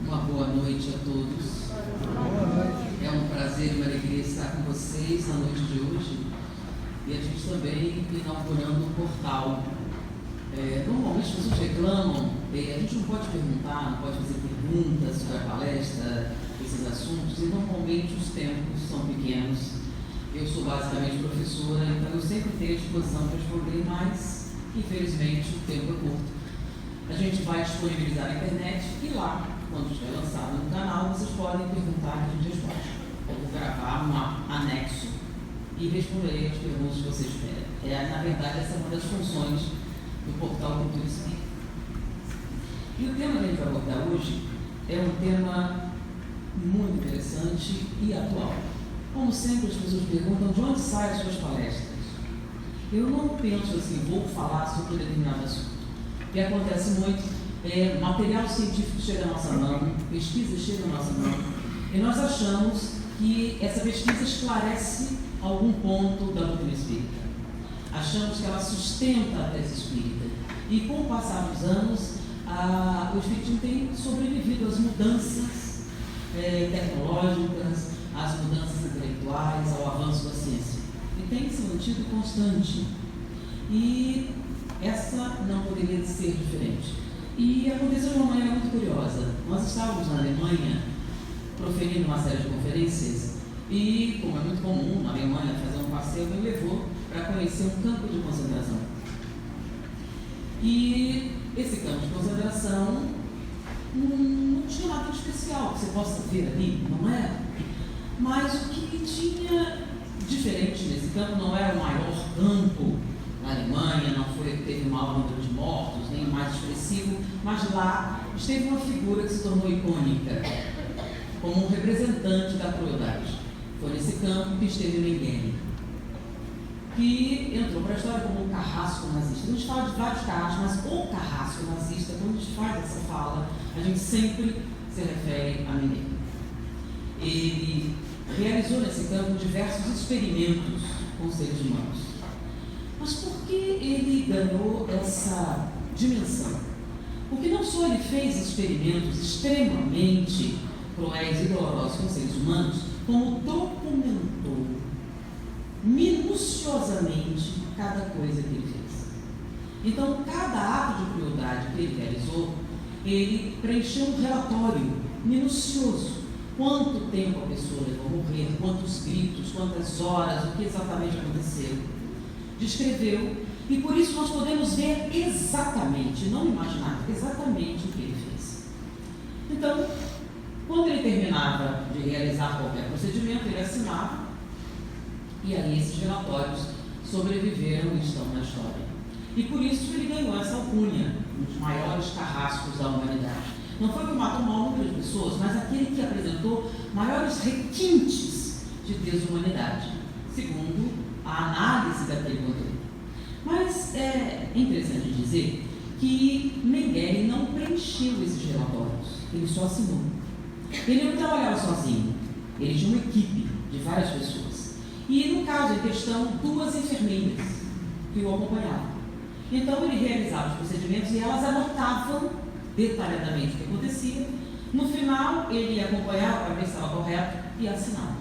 Uma boa noite a todos. É um prazer e uma alegria estar com vocês na noite de hoje. E a gente também inaugurando um portal. Normalmente as pessoas reclamam, a gente não pode perguntar, não pode fazer perguntas sobre a palestra, esses assuntos, e normalmente os tempos são pequenos. Eu sou basicamente professora, então eu sempre tenho a disposição para responder, mas infelizmente o tempo é curto. A gente vai disponibilizar na internet e lá, quando estiver lançado no canal, vocês podem perguntar e a gente responde. Eu vou gravar um anexo e responderei as perguntas que vocês tiverem. Na verdade, essa é uma das funções do portal Cultura Espírita. E o tema que a gente vai abordar hoje é um tema muito interessante e atual. Como sempre, as pessoas perguntam de onde saem as suas palestras. Eu não penso assim, vou falar sobre determinado assunto. O que acontece muito é material científico chega à nossa mão, pesquisa chega à nossa mão, e nós achamos que essa pesquisa esclarece algum ponto da doutrina espírita. Achamos que ela sustenta a tese espírita. E com o passar dos anos, o espiritismo tem sobrevivido às mudanças tecnológicas, às mudanças intelectuais, ao avanço da ciência. E tem se mantido constante. E essa não poderia ser diferente. E aconteceu de uma maneira muito curiosa. Nós estávamos na Alemanha, proferindo uma série de conferências, e, como é muito comum na Alemanha fazer um passeio, me levou para conhecer um campo de concentração. E esse campo de concentração não tinha nada de especial que você possa ver ali, não é? Mas o que tinha diferente nesse campo não era o maior campo na Alemanha, não teve um maior número de mortos, nem o mais expressivo, mas lá esteve uma figura que se tornou icônica, como um representante da crueldade. Foi nesse campo que esteve Mengele, que entrou para a história como um carrasco nazista. A gente fala de vários carrascos, mas o carrasco nazista, quando a gente faz essa fala, a gente sempre se refere a Mengele. Ele realizou nesse campo diversos experimentos com seres humanos. Mas por que ele ganhou essa dimensão? Porque não só ele fez experimentos extremamente cruéis e dolorosos com seres humanos, como documentou minuciosamente cada coisa que ele fez. Então, cada ato de crueldade que ele realizou, ele preencheu um relatório minucioso. Quanto tempo a pessoa levou a morrer, quantos gritos, quantas horas, o que exatamente aconteceu. Descreveu, e por isso nós podemos ver exatamente, não imaginar, exatamente o que ele fez. Então, quando ele terminava de realizar qualquer procedimento, ele assinava, e aí esses relatórios sobreviveram e estão na história. E por isso ele ganhou essa alcunha, um dos maiores carrascos da humanidade. Não foi que matou o maior número de pessoas, mas aquele que apresentou maiores requintes de desumanidade, segundo a análise daquele conteúdo. Mas é interessante dizer que Mengele não preencheu esses relatórios, ele só assinou. Ele não trabalhava sozinho, ele tinha uma equipe de várias pessoas. E no caso em questão, 2 enfermeiras que o acompanhavam. Então ele realizava os procedimentos e elas anotavam detalhadamente o que acontecia. No final, ele acompanhava para ver se estava correto e assinava.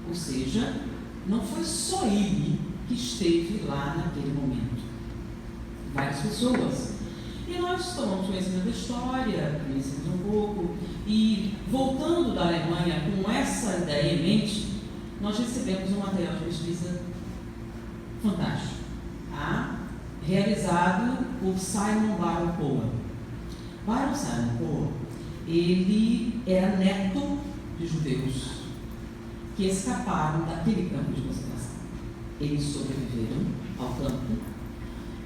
Ou seja, não foi só ele que esteve lá naquele momento. Várias pessoas. E nós tomamos conhecimento da história, conhecemos um pouco, e voltando da Alemanha com essa ideia em mente, nós recebemos um material de pesquisa fantástico, realizado por Simon Baron-Cohen. Baron Simon Cohen, ele era neto de judeus que escaparam daquele campo de concentração. Eles sobreviveram ao campo,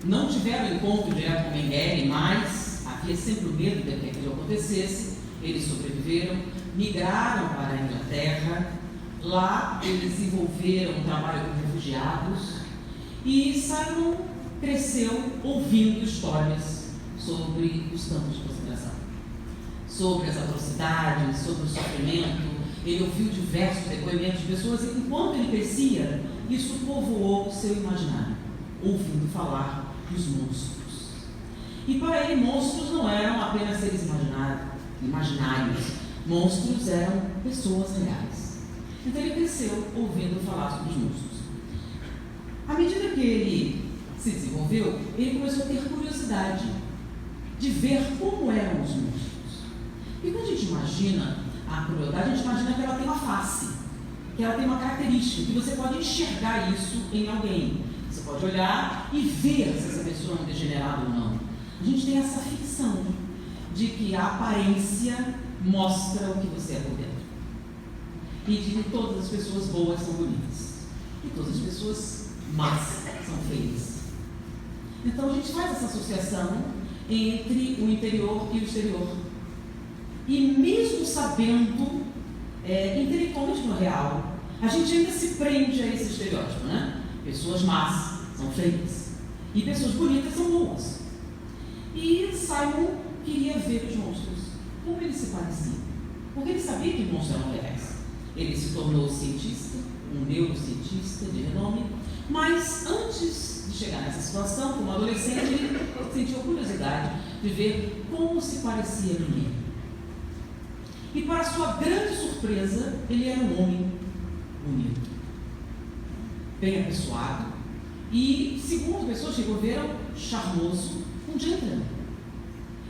não tiveram encontro direto com Mengele, mas havia sempre o medo de que aquilo acontecesse. Eles sobreviveram, migraram para a Inglaterra, lá eles desenvolveram um trabalho com refugiados, e Simon cresceu ouvindo histórias sobre os campos de concentração, sobre as atrocidades, sobre o sofrimento. Ele ouviu diversos depoimentos de pessoas, e enquanto ele crescia, isso povoou o seu imaginário. ouvindo falar dos monstros. E para ele, monstros não eram apenas seres imaginários. Monstros eram pessoas reais. Então ele cresceu ouvindo falar sobre os monstros. À medida que ele se desenvolveu, ele começou a ter curiosidade de ver como eram os monstros. E quando a gente imagina a crueldade, a gente imagina que ela tem uma face, que ela tem uma característica, que você pode enxergar isso em alguém. Você pode olhar e ver se essa pessoa é um degenerado ou não. A gente tem essa ficção de que a aparência mostra o que você é por dentro. E de que todas as pessoas boas são bonitas. E todas as pessoas más são feias. Então a gente faz essa associação entre o interior e o exterior. E mesmo sabendo intelectualmente no real, a gente ainda se prende a esse estereótipo, né? Pessoas más são feias. E pessoas bonitas são boas. E Simon queria ver os monstros, como eles se pareciam. Porque ele sabia que monstros eram reais. Ele se tornou cientista, um neurocientista de renome, mas antes de chegar nessa situação, como adolescente, ele sentiu a curiosidade de ver como se parecia ninguém. E para sua grande surpresa, ele era um homem bonito, bem apessoado e, segundo pessoas que o viram, charmoso, um gentleman.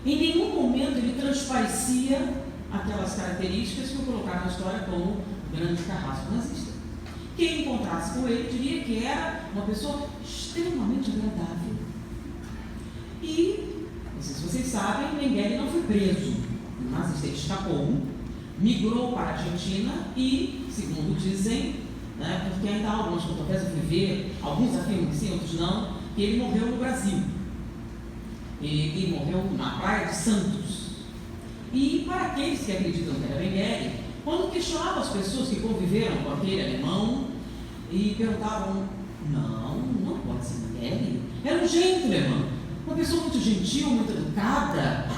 Em nenhum momento ele transparecia aquelas características que eu colocar na história como grande carrasco nazista. Quem encontrasse com ele diria que era uma pessoa extremamente agradável. E, não sei se vocês sabem, Mengele não foi preso. O nazista escapou, migrou para a Argentina e, segundo dizem, né, porque ainda há algumas fotografias eu fui ver, alguns afirmam que sim, outros não, que ele morreu no Brasil. Ele morreu na praia de Santos. E para aqueles que acreditam que era Mengele, quando questionavam as pessoas que conviveram com aquele alemão e perguntavam, não pode ser Mengele, era um gentleman, uma pessoa muito gentil, muito educada.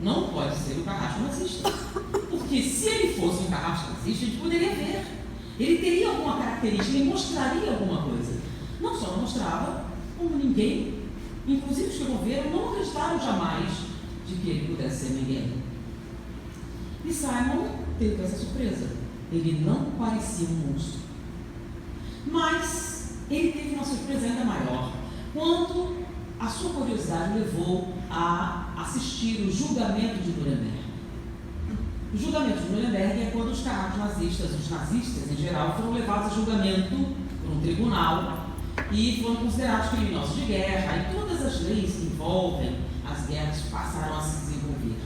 Não pode ser o carrasco nazista. Porque se ele fosse um carrasco nazista, a gente poderia ver. Ele teria alguma característica, ele mostraria alguma coisa. Não só não mostrava, como ninguém, inclusive os que o viram, não acreditaram jamais de que ele pudesse ser Mengele. E Simon teve essa surpresa. Ele não parecia um monstro. Mas ele teve uma surpresa ainda maior quando a sua curiosidade levou a assistir o julgamento de Nuremberg. O julgamento de Nuremberg é quando os carrascos nazistas, os nazistas em geral, foram levados a julgamento por um tribunal e foram considerados criminosos de guerra, e todas as leis que envolvem as guerras passaram a se desenvolver.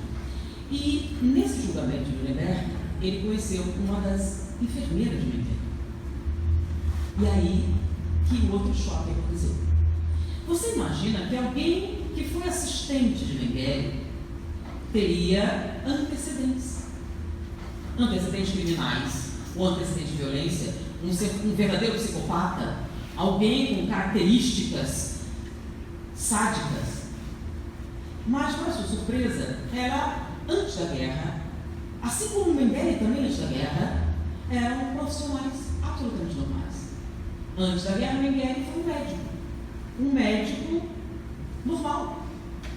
E nesse julgamento de Nuremberg, ele conheceu uma das enfermeiras de Mengele. E aí que o outro choque aconteceu. Você imagina que alguém que foi assistente de Mengele teria antecedentes criminais, ou antecedentes de violência, um verdadeiro psicopata, alguém com características sádicas. Mas, para sua surpresa, ela, antes da guerra, assim como Mengele também antes da guerra, eram profissionais absolutamente normais. Antes da guerra, Mengele foi um médico normal,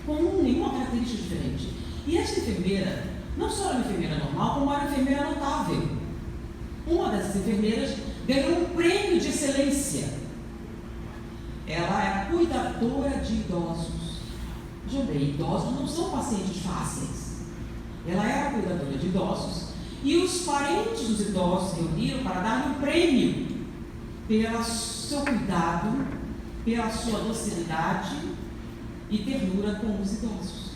com nenhuma característica diferente. E esta enfermeira, não só era uma enfermeira normal, como era uma enfermeira notável. Uma dessas enfermeiras ganhou um prêmio de excelência. Ela era cuidadora de idosos. Já bem, idosos não são pacientes fáceis. Ela era cuidadora de idosos e os parentes dos idosos se reuniram para dar um prêmio pelo seu cuidado, pela sua docilidade e ternura com os idosos.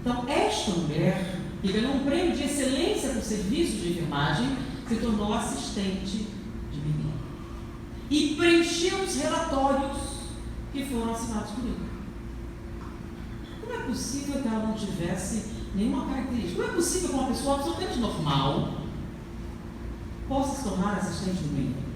Então, esta mulher, que ganhou um prêmio de excelência por serviços de enfermagem, se tornou assistente de Mengele e preencheu os relatórios que foram assinados por ele. Como é possível que ela não tivesse nenhuma característica? Como é possível que uma pessoa absolutamente normal possa se tornar assistente do Mengele?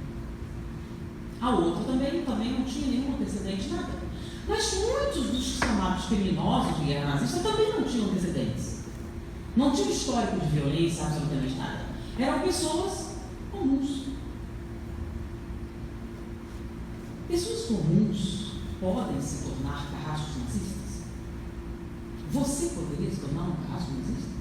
A outra também não tinha nenhum antecedente, nada. Mas muitos dos chamados criminosos de guerra nazista também não tinham antecedentes. Não tinham histórico de violência, absolutamente nada. Eram pessoas comuns. Pessoas comuns podem se tornar carrascos nazistas? Você poderia se tornar um carrasco nazista?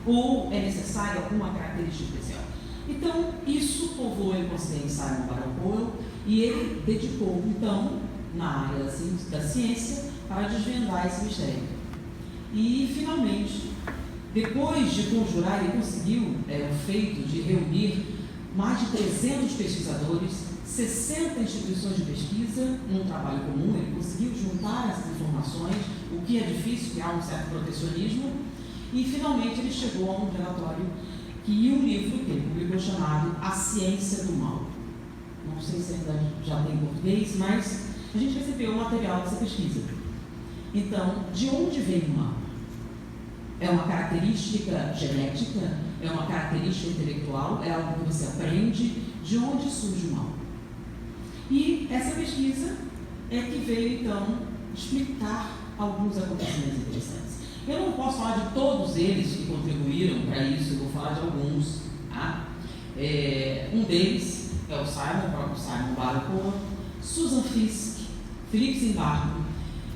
Ou é necessária alguma característica especial? Então, isso povoou a consciência de Simon Baron-Cohen e ele dedicou, então, na área da ciência, para desvendar esse mistério. E, finalmente, depois de conjurar, ele conseguiu o feito de reunir mais de 300 pesquisadores, 60 instituições de pesquisa, num trabalho comum. Ele conseguiu juntar essas informações, o que é difícil, que há um certo protecionismo, e, finalmente, ele chegou a um relatório e um livro que ele publicou chamado A Ciência do Mal. Não sei se ainda já tem em português, mas a gente recebeu o material dessa pesquisa. Então, de onde vem o mal? É uma característica genética? É uma característica intelectual? É algo que você aprende? De onde surge o mal? E essa pesquisa é que veio, então, explicar alguns acontecimentos interessantes. Eu não posso falar de todos eles que contribuíram para isso, eu vou falar de alguns. Tá? Um deles é o próprio Simon Baron-Cohen, Susan Fiske, Philip Zimbardo,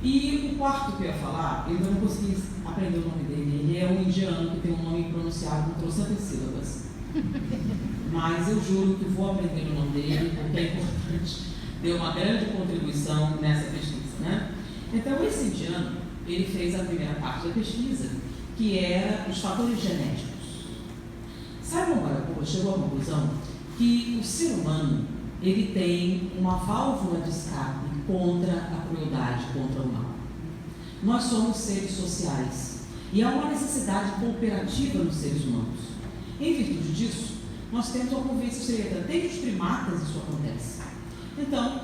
e o quarto que eu ia falar, eu não consegui aprender o nome dele. Ele é um indiano que tem um nome pronunciado com trocentas sílabas. Mas eu juro que vou aprender o nome dele, porque é importante. Deu uma grande contribuição nessa pesquisa, né? Então, esse indiano, ele fez a primeira parte da pesquisa, que era os fatores genéticos. Simon Baron-Cohen chegou à conclusão que o ser humano, ele tem uma válvula de escape contra a crueldade, contra o mal. Nós somos seres sociais e há uma necessidade cooperativa nos seres humanos. Em virtude disso, nós temos uma convivência estreita. Desde os primatas isso acontece. Então,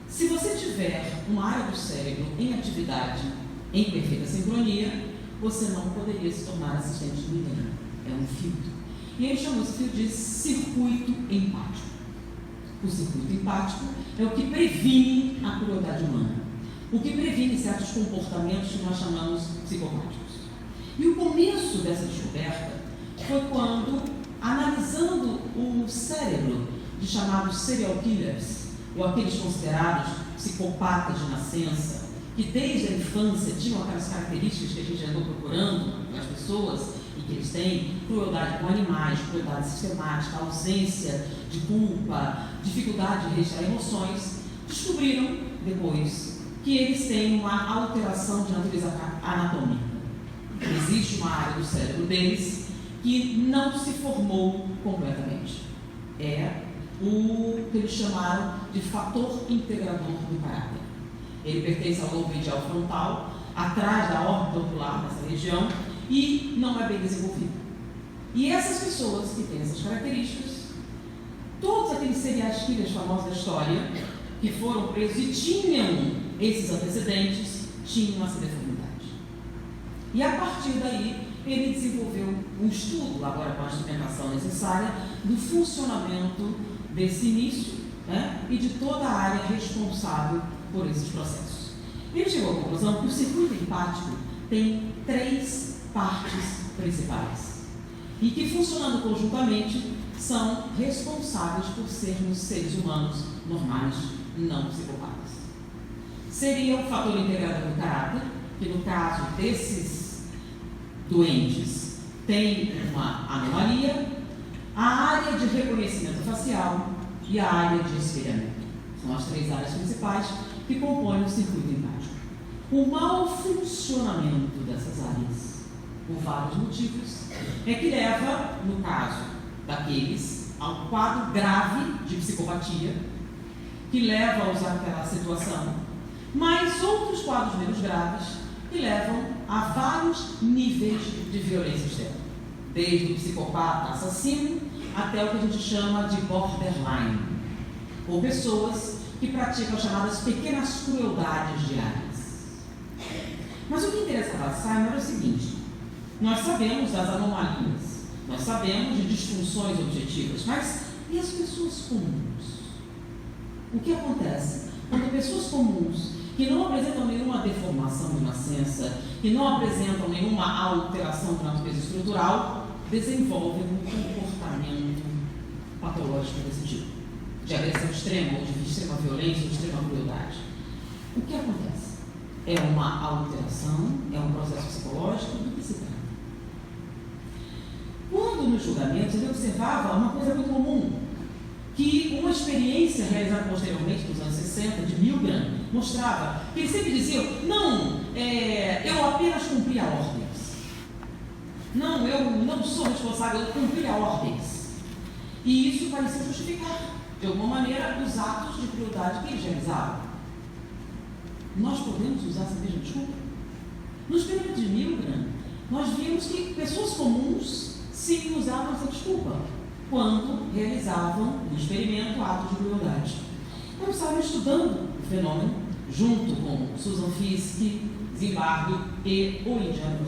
se você tiver uma área do cérebro em atividade, em perfeita sincronia, você não poderia se tornar assistente de ninguém. É um filtro. E ele chamou esse filtro de circuito empático. O circuito empático é o que previne a crueldade humana, o que previne certos comportamentos que nós chamamos psicopáticos. E o começo dessa descoberta foi quando, analisando o cérebro de chamados serial killers, ou aqueles considerados psicopatas de nascença, que desde a infância tinham aquelas características que a gente andou procurando nas pessoas, e que eles têm crueldade com animais, crueldade sistemática, ausência de culpa, dificuldade de registrar emoções, descobriram depois que eles têm uma alteração de natureza anatômica. Existe uma área do cérebro deles que não se formou completamente. É o que eles chamaram de fator integrador do caráter. Ele pertence ao lobo medial frontal, atrás da órbita ocular, nessa região, e não é bem desenvolvido. E essas pessoas que têm essas características, todos aqueles serial killers famosos da história, que foram presos e tinham esses antecedentes, tinham essa deformidade. E a partir daí, ele desenvolveu um estudo, agora com a instrumentação necessária, do funcionamento desse início, né, e de toda a área responsável por esses processos. Ele chegou à conclusão que o circuito empático tem 3 partes principais e que, funcionando conjuntamente, são responsáveis por sermos seres humanos normais, não psicopatas. Seria o fator integrador do caráter, que no caso desses doentes tem uma anomalia, a área de reconhecimento facial e a área de espelhamento. São as 3 áreas principais que compõem o circuito empático. O mau funcionamento dessas áreas, por vários motivos, é que leva, no caso daqueles, a um quadro grave de psicopatia, que leva-os àquela situação, mas outros quadros menos graves, que levam a vários níveis de violência externa, desde o psicopata assassino até o que a gente chama de borderline, ou pessoas que praticam as chamadas pequenas crueldades diárias. Mas o que interessava a Simon era o seguinte: nós sabemos das anomalias, nós sabemos de disfunções objetivas, mas e as pessoas comuns? O que acontece quando pessoas comuns, que não apresentam nenhuma deformação de nascença, que não apresentam nenhuma alteração de natureza estrutural, desenvolvem um comportamento patológico desse tipo? de agressão extrema, ou de extrema violência, ou de extrema crueldade. O que acontece? É uma alteração, é um processo psicológico do que se trata. Quando nos julgamentos ele observava uma coisa muito comum, que uma experiência realizada posteriormente nos anos 60, de Milgram, mostrava que eles sempre diziam, não, eu apenas cumpria ordens. Não, eu não sou responsável, eu cumpria ordens. E isso parecia justificar, de alguma maneira, os atos de crueldade que eles realizavam. Nós podemos usar essa mesma desculpa? No experimento de Milgram, nós vimos que pessoas comuns sim usavam essa desculpa quando realizavam no experimento atos de crueldade. Eu estava estudando o fenômeno junto com Susan Fiske, Zimbardo e o indiano.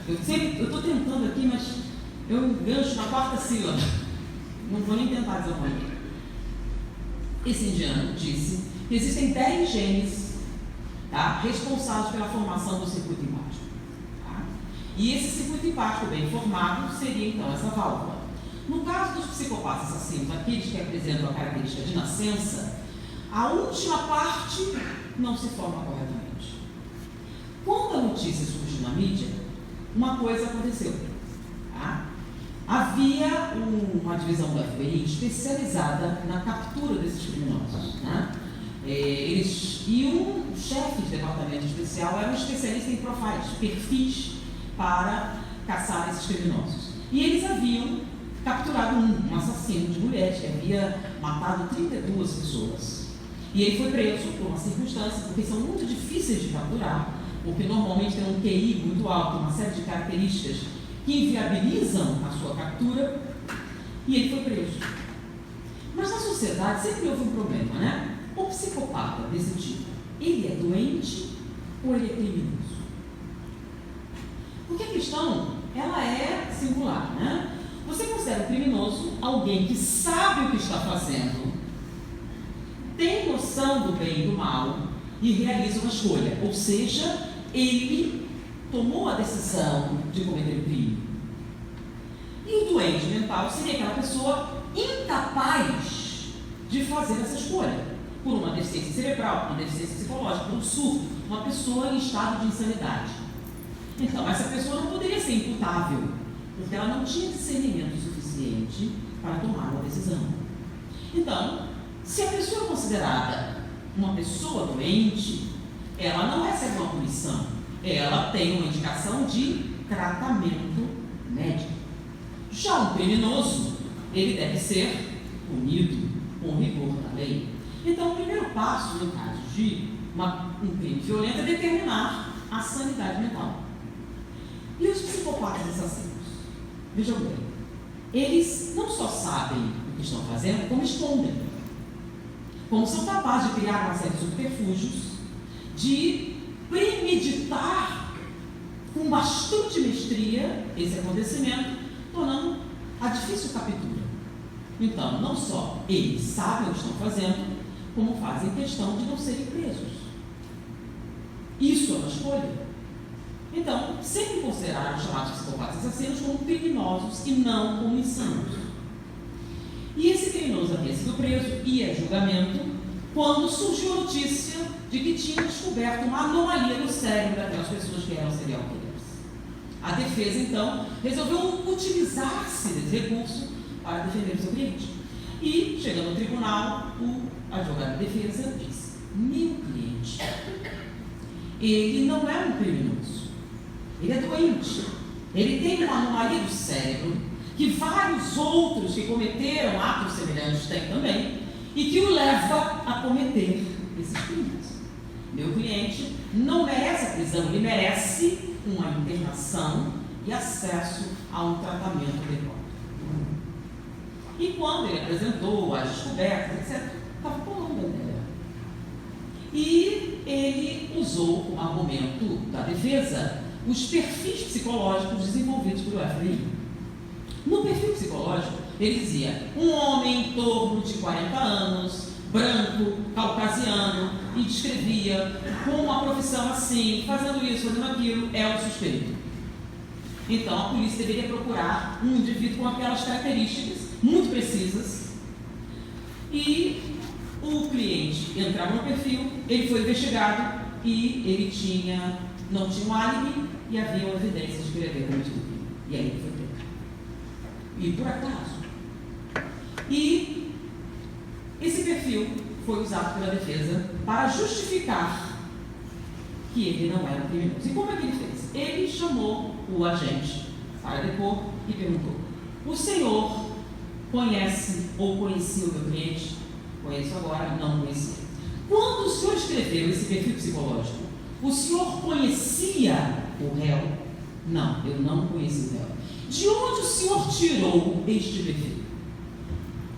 Eu estou tentando aqui, mas eu engancho na quarta sílaba. Não vou nem tentar dizer o nome. Esse indiano disse que existem 10 genes, tá, responsáveis pela formação do circuito empático. Tá? E esse circuito empático bem formado seria então essa válvula. No caso dos psicopatas assassinos, aqueles que apresentam a característica de nascença, a última parte não se forma corretamente. Quando a notícia surgiu na mídia, uma coisa aconteceu. Tá? Havia uma divisão do FBI especializada na captura desses criminosos. Né? E um chefe de departamento especial era um especialista em profiles, perfis para caçar esses criminosos. E eles haviam capturado um assassino de mulheres que havia matado 32 pessoas. E ele foi preso por uma circunstância, porque são muito difíceis de capturar, porque normalmente tem um QI muito alto, uma série de características que inviabilizam a sua captura, e ele foi preso. Mas na sociedade sempre houve um problema, né? O psicopata desse tipo, ele é doente ou ele é criminoso? Porque a questão, ela é singular, né? Você considera um criminoso alguém que sabe o que está fazendo, tem noção do bem e do mal e realiza uma escolha, ou seja, ele tomou a decisão de cometer o crime. E o doente mental seria aquela pessoa incapaz de fazer essa escolha, por uma deficiência cerebral, por uma deficiência psicológica, por um surto, uma pessoa em estado de insanidade. Então, essa pessoa não poderia ser imputável, porque ela não tinha discernimento suficiente para tomar uma decisão. Então, se a pessoa é considerada uma pessoa doente, ela não recebe uma punição, ela tem uma indicação de tratamento médico. Já um criminoso, ele deve ser punido com rigor da lei. Então, o primeiro passo, no caso de um crime violento, é determinar a sanidade mental. E os psicopatas assassinos? Vejam bem, eles não só sabem o que estão fazendo, como escondem. Como são capazes de criar uma série de subterfúgios, de premeditar com bastante mestria esse acontecimento, tornando a difícil captura. Então, não só eles sabem o que estão fazendo, como fazem questão de não serem presos. Isso é uma escolha. Então, sempre consideraram os chamados psicopatas assassinos como criminosos e não como insanos. E esse criminoso havia sido preso e a julgamento quando surgiu a notícia de que tinha descoberto uma anomalia no cérebro daquelas pessoas que eram serial killers. A defesa, então, resolveu utilizar-se desse recurso para defender o seu cliente. E, chegando ao tribunal, o advogado de defesa disse: meu cliente, ele não é um criminoso. Ele é doente, ele tem uma anomalia do cérebro, que vários outros que cometeram atos semelhantes têm também, e que o leva a cometer esses crimes. Meu cliente não merece a prisão, ele merece uma internação e acesso a um tratamento adequado. E quando ele apresentou as descobertas, etc., estava pulando a ideia. E ele usou como argumento da defesa os perfis psicológicos desenvolvidos pelo FBI. No perfil psicológico, ele dizia: um homem em torno de 40 anos, branco, caucasiano, e descrevia com uma profissão assim, fazendo isso, fazendo aquilo, é o suspeito. Então, a polícia deveria procurar um indivíduo com aquelas características muito precisas E o cliente entrava no perfil, ele foi investigado e ele não tinha um álibi e havia evidências de que ele havia cometido o crime. E aí ele foi preso. E por acaso. E esse perfil foi usado pela defesa para justificar que ele não era criminoso. E como é que ele fez? Ele chamou o agente para depor e perguntou: o senhor conhece ou conhecia o meu cliente? Conheço agora, não conhecia. Quando o senhor escreveu esse perfil psicológico, o senhor conhecia o réu? Não, eu não conhecia o réu. De onde o senhor tirou este perfil?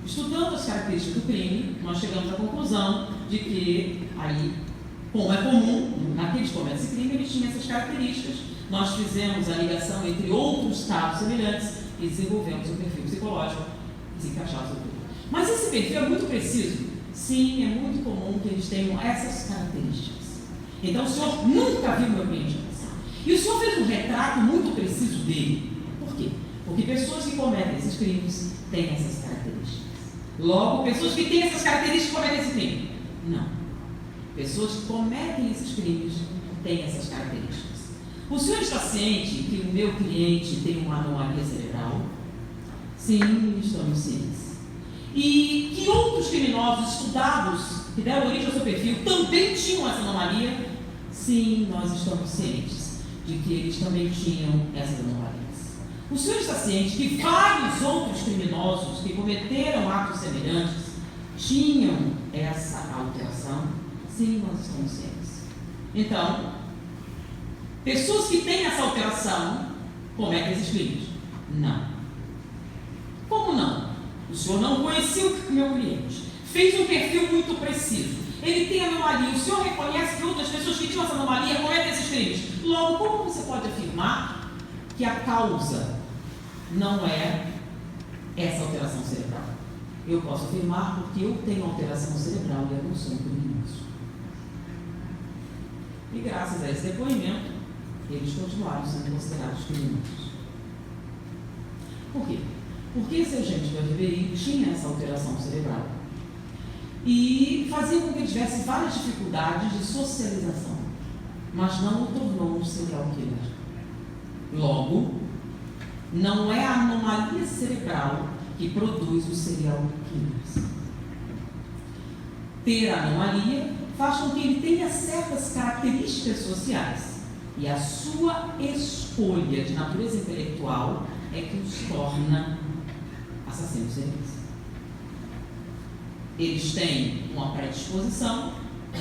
Estudando as características do crime, nós chegamos à conclusão de que aí, como é comum, naqueles que cometem esse crime, ele tinha essas características. Nós fizemos a ligação entre outros casos semelhantes e desenvolvemos um perfil psicológico que se encaixava sobre tudo. Mas esse perfil é muito preciso? Sim, é muito comum que eles tenham essas características. Então o senhor nunca viu meu cliente antes. E o senhor fez um retrato muito preciso dele. Por quê? Porque pessoas que cometem esses crimes têm essas características. Logo, pessoas que têm essas características cometem esse crime? Não. Pessoas que cometem esses crimes têm essas características. O senhor está ciente que o meu cliente tem uma anomalia cerebral? Sim, estamos cientes. E que outros criminosos estudados que deram origem ao seu perfil também tinham essa anomalia? Sim, nós estamos cientes de que eles também tinham essas anomalias. O senhor está ciente que vários outros criminosos que cometeram atos semelhantes tinham essa alteração? Sim, nós estamos cientes. Então, pessoas que têm essa alteração cometem esses crimes? Não. Como não? O senhor não conhecia o meu cliente, fez um perfil muito preciso, ele tem anomalia, o senhor reconhece que outras pessoas que tinham essa anomalia cometem esses crimes. Logo, como você pode afirmar que a causa não é essa alteração cerebral? Eu posso afirmar porque eu tenho alteração cerebral e eu não sou um criminoso. E graças a esse depoimento, eles continuaram sendo considerados criminosos. Por quê? Porque esse agente do FBI tinha essa alteração cerebral e fazia com que ele tivesse várias dificuldades de socialização, mas não o tornou um serial killer. Logo, não é a anomalia cerebral que produz os serial killers. Ter a anomalia faz com que ele tenha certas características sociais e a sua escolha de natureza intelectual é que os torna assassinos seriais. Eles têm uma predisposição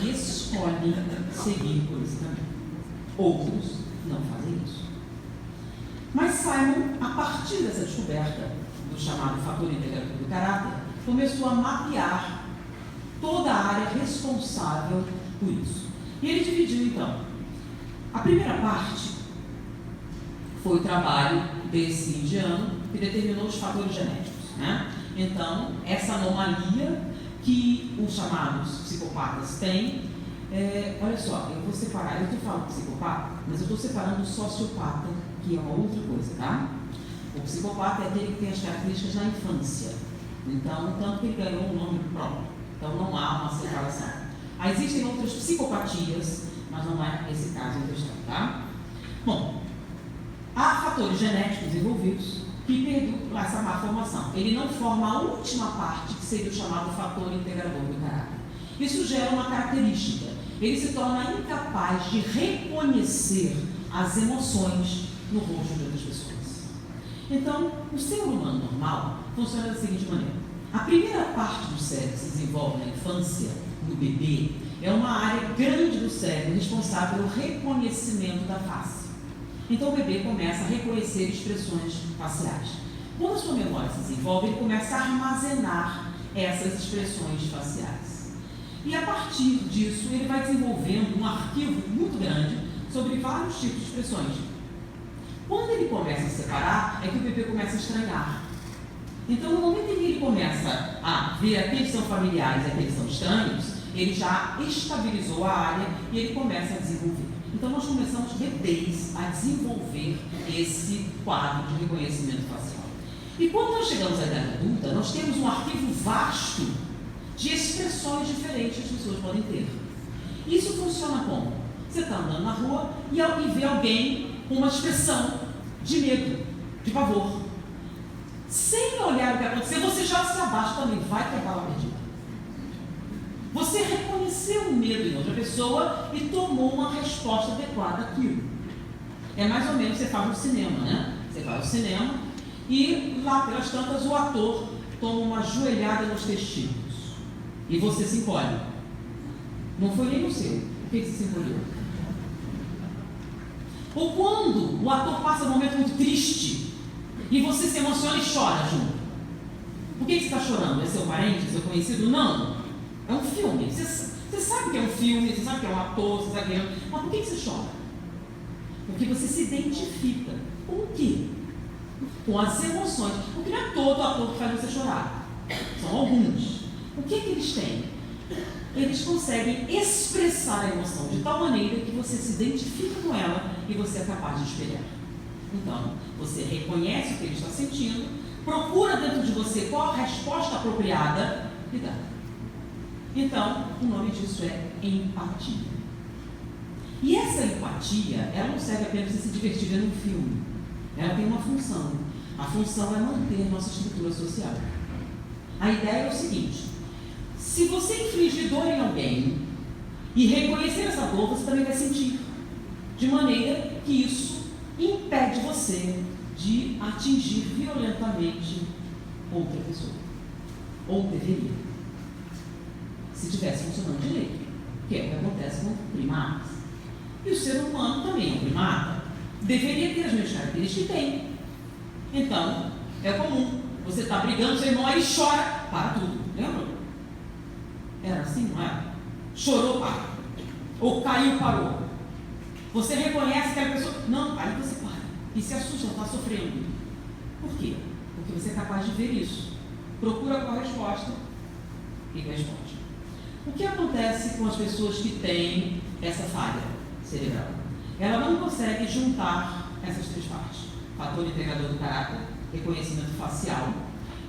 e escolhem seguir por esse caminho. Outros não fazem isso. Mas Simon, a partir dessa descoberta do chamado fator integrador do caráter, começou a mapear toda a área responsável por isso. E ele dividiu, então, a primeira parte foi o trabalho desse indiano que determinou os fatores genéticos, né? Então, essa anomalia que os chamados psicopatas têm, olha só, eu vou separar, eu estou falando psicopata, mas eu estou separando o sociopata, que é uma outra coisa, tá? O psicopata é aquele que tem as características na infância, então, tanto que ele ganhou um nome próprio, então não há uma separação. Existem outras psicopatias, mas não é esse caso em questão, tá? Bom, há fatores genéticos envolvidos que perduram essa má formação. Ele não forma a última parte, que seria o chamado fator integrador do caráter. Isso gera uma característica. Ele se torna incapaz de reconhecer as emoções no rosto de outras pessoas. Então, o ser humano normal funciona da seguinte maneira. A primeira parte do cérebro que se desenvolve na infância, no bebê, é uma área grande do cérebro responsável pelo reconhecimento da face. Então o bebê começa a reconhecer expressões faciais. Quando a sua memória se desenvolve, ele começa a armazenar essas expressões faciais. E a partir disso, ele vai desenvolvendo um arquivo muito grande sobre vários tipos de expressões. Quando ele começa a separar, é que o bebê começa a estranhar. Então, no momento em que ele começa a ver aqueles que são familiares e aqueles que são estranhos, ele já estabilizou a área e ele começa a desenvolver. Então, nós começamos bebês a desenvolver esse quadro de reconhecimento facial. E quando nós chegamos à idade adulta, nós temos um arquivo vasto de expressões diferentes que as pessoas podem ter. Isso funciona como? Você está andando na rua e vê alguém com uma expressão de medo, de pavor. Sem olhar o que aconteceu, você já se abaixa também, vai que é bala perdida. Você reconheceu o medo em outra pessoa e tomou uma resposta adequada àquilo. É mais ou menos, você faz no cinema, né? Você vai ao cinema e lá pelas tantas o ator toma uma joelhada nos testículos e você se encolhe. Não foi nem o seu. Por que você se encolheu? Ou quando o ator passa um momento muito triste e você se emociona e chora junto. Por que você está chorando? É seu parente, seu conhecido? Não. É um filme. Você sabe que é um filme, você sabe que é um ator, você sabe que é... Mas por que você chora? Porque você se identifica com o quê? Com as emoções. Porque não é todo ator que faz você chorar. São alguns. O que eles têm? Eles conseguem expressar a emoção de tal maneira que você se identifica com ela e você é capaz de espelhar. Então, você reconhece o que ele está sentindo, procura dentro de você qual a resposta apropriada e dá. Então, o nome disso é empatia. E essa empatia, ela não serve apenas para se divertir vendo um filme. Ela tem uma função. A função é manter nossa estrutura social. A ideia é o seguinte: se você infligir dor em alguém e reconhecer essa dor, você também vai sentir. De maneira que isso impede você de atingir violentamente outra pessoa. Ou deveria. Se estivesse funcionando direito. Que é o que acontece com primatas. E o ser humano também é um primata. Deveria ter as mesmas características que tem. Então, é comum. Você está brigando, seu irmão aí chora. Para tudo. Lembra? Era assim, não é? Chorou, para. Ou caiu, parou. Você reconhece aquela pessoa. Não, aí você para. E se assusta, está sofrendo. Por quê? Porque você é capaz de ver isso. Procura qual a resposta e responde. O que acontece com as pessoas que têm essa falha cerebral? Ela não consegue juntar essas três partes: fator integrador do caráter, reconhecimento facial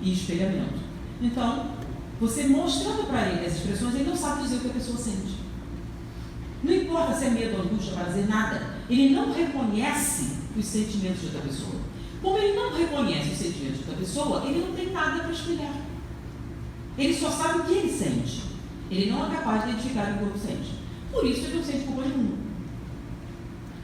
e espelhamento. Então, você mostrando para ele as expressões, ele não sabe dizer o que a pessoa sente. Não importa se é medo, angústia, prazer, nada. Ele não reconhece os sentimentos de outra pessoa. Como ele não reconhece os sentimentos de outra pessoa, ele não tem nada para espelhar. Ele só sabe o que ele sente. Ele não é capaz de identificar o que o corpo sente. Por isso ele não sente culpa nenhuma.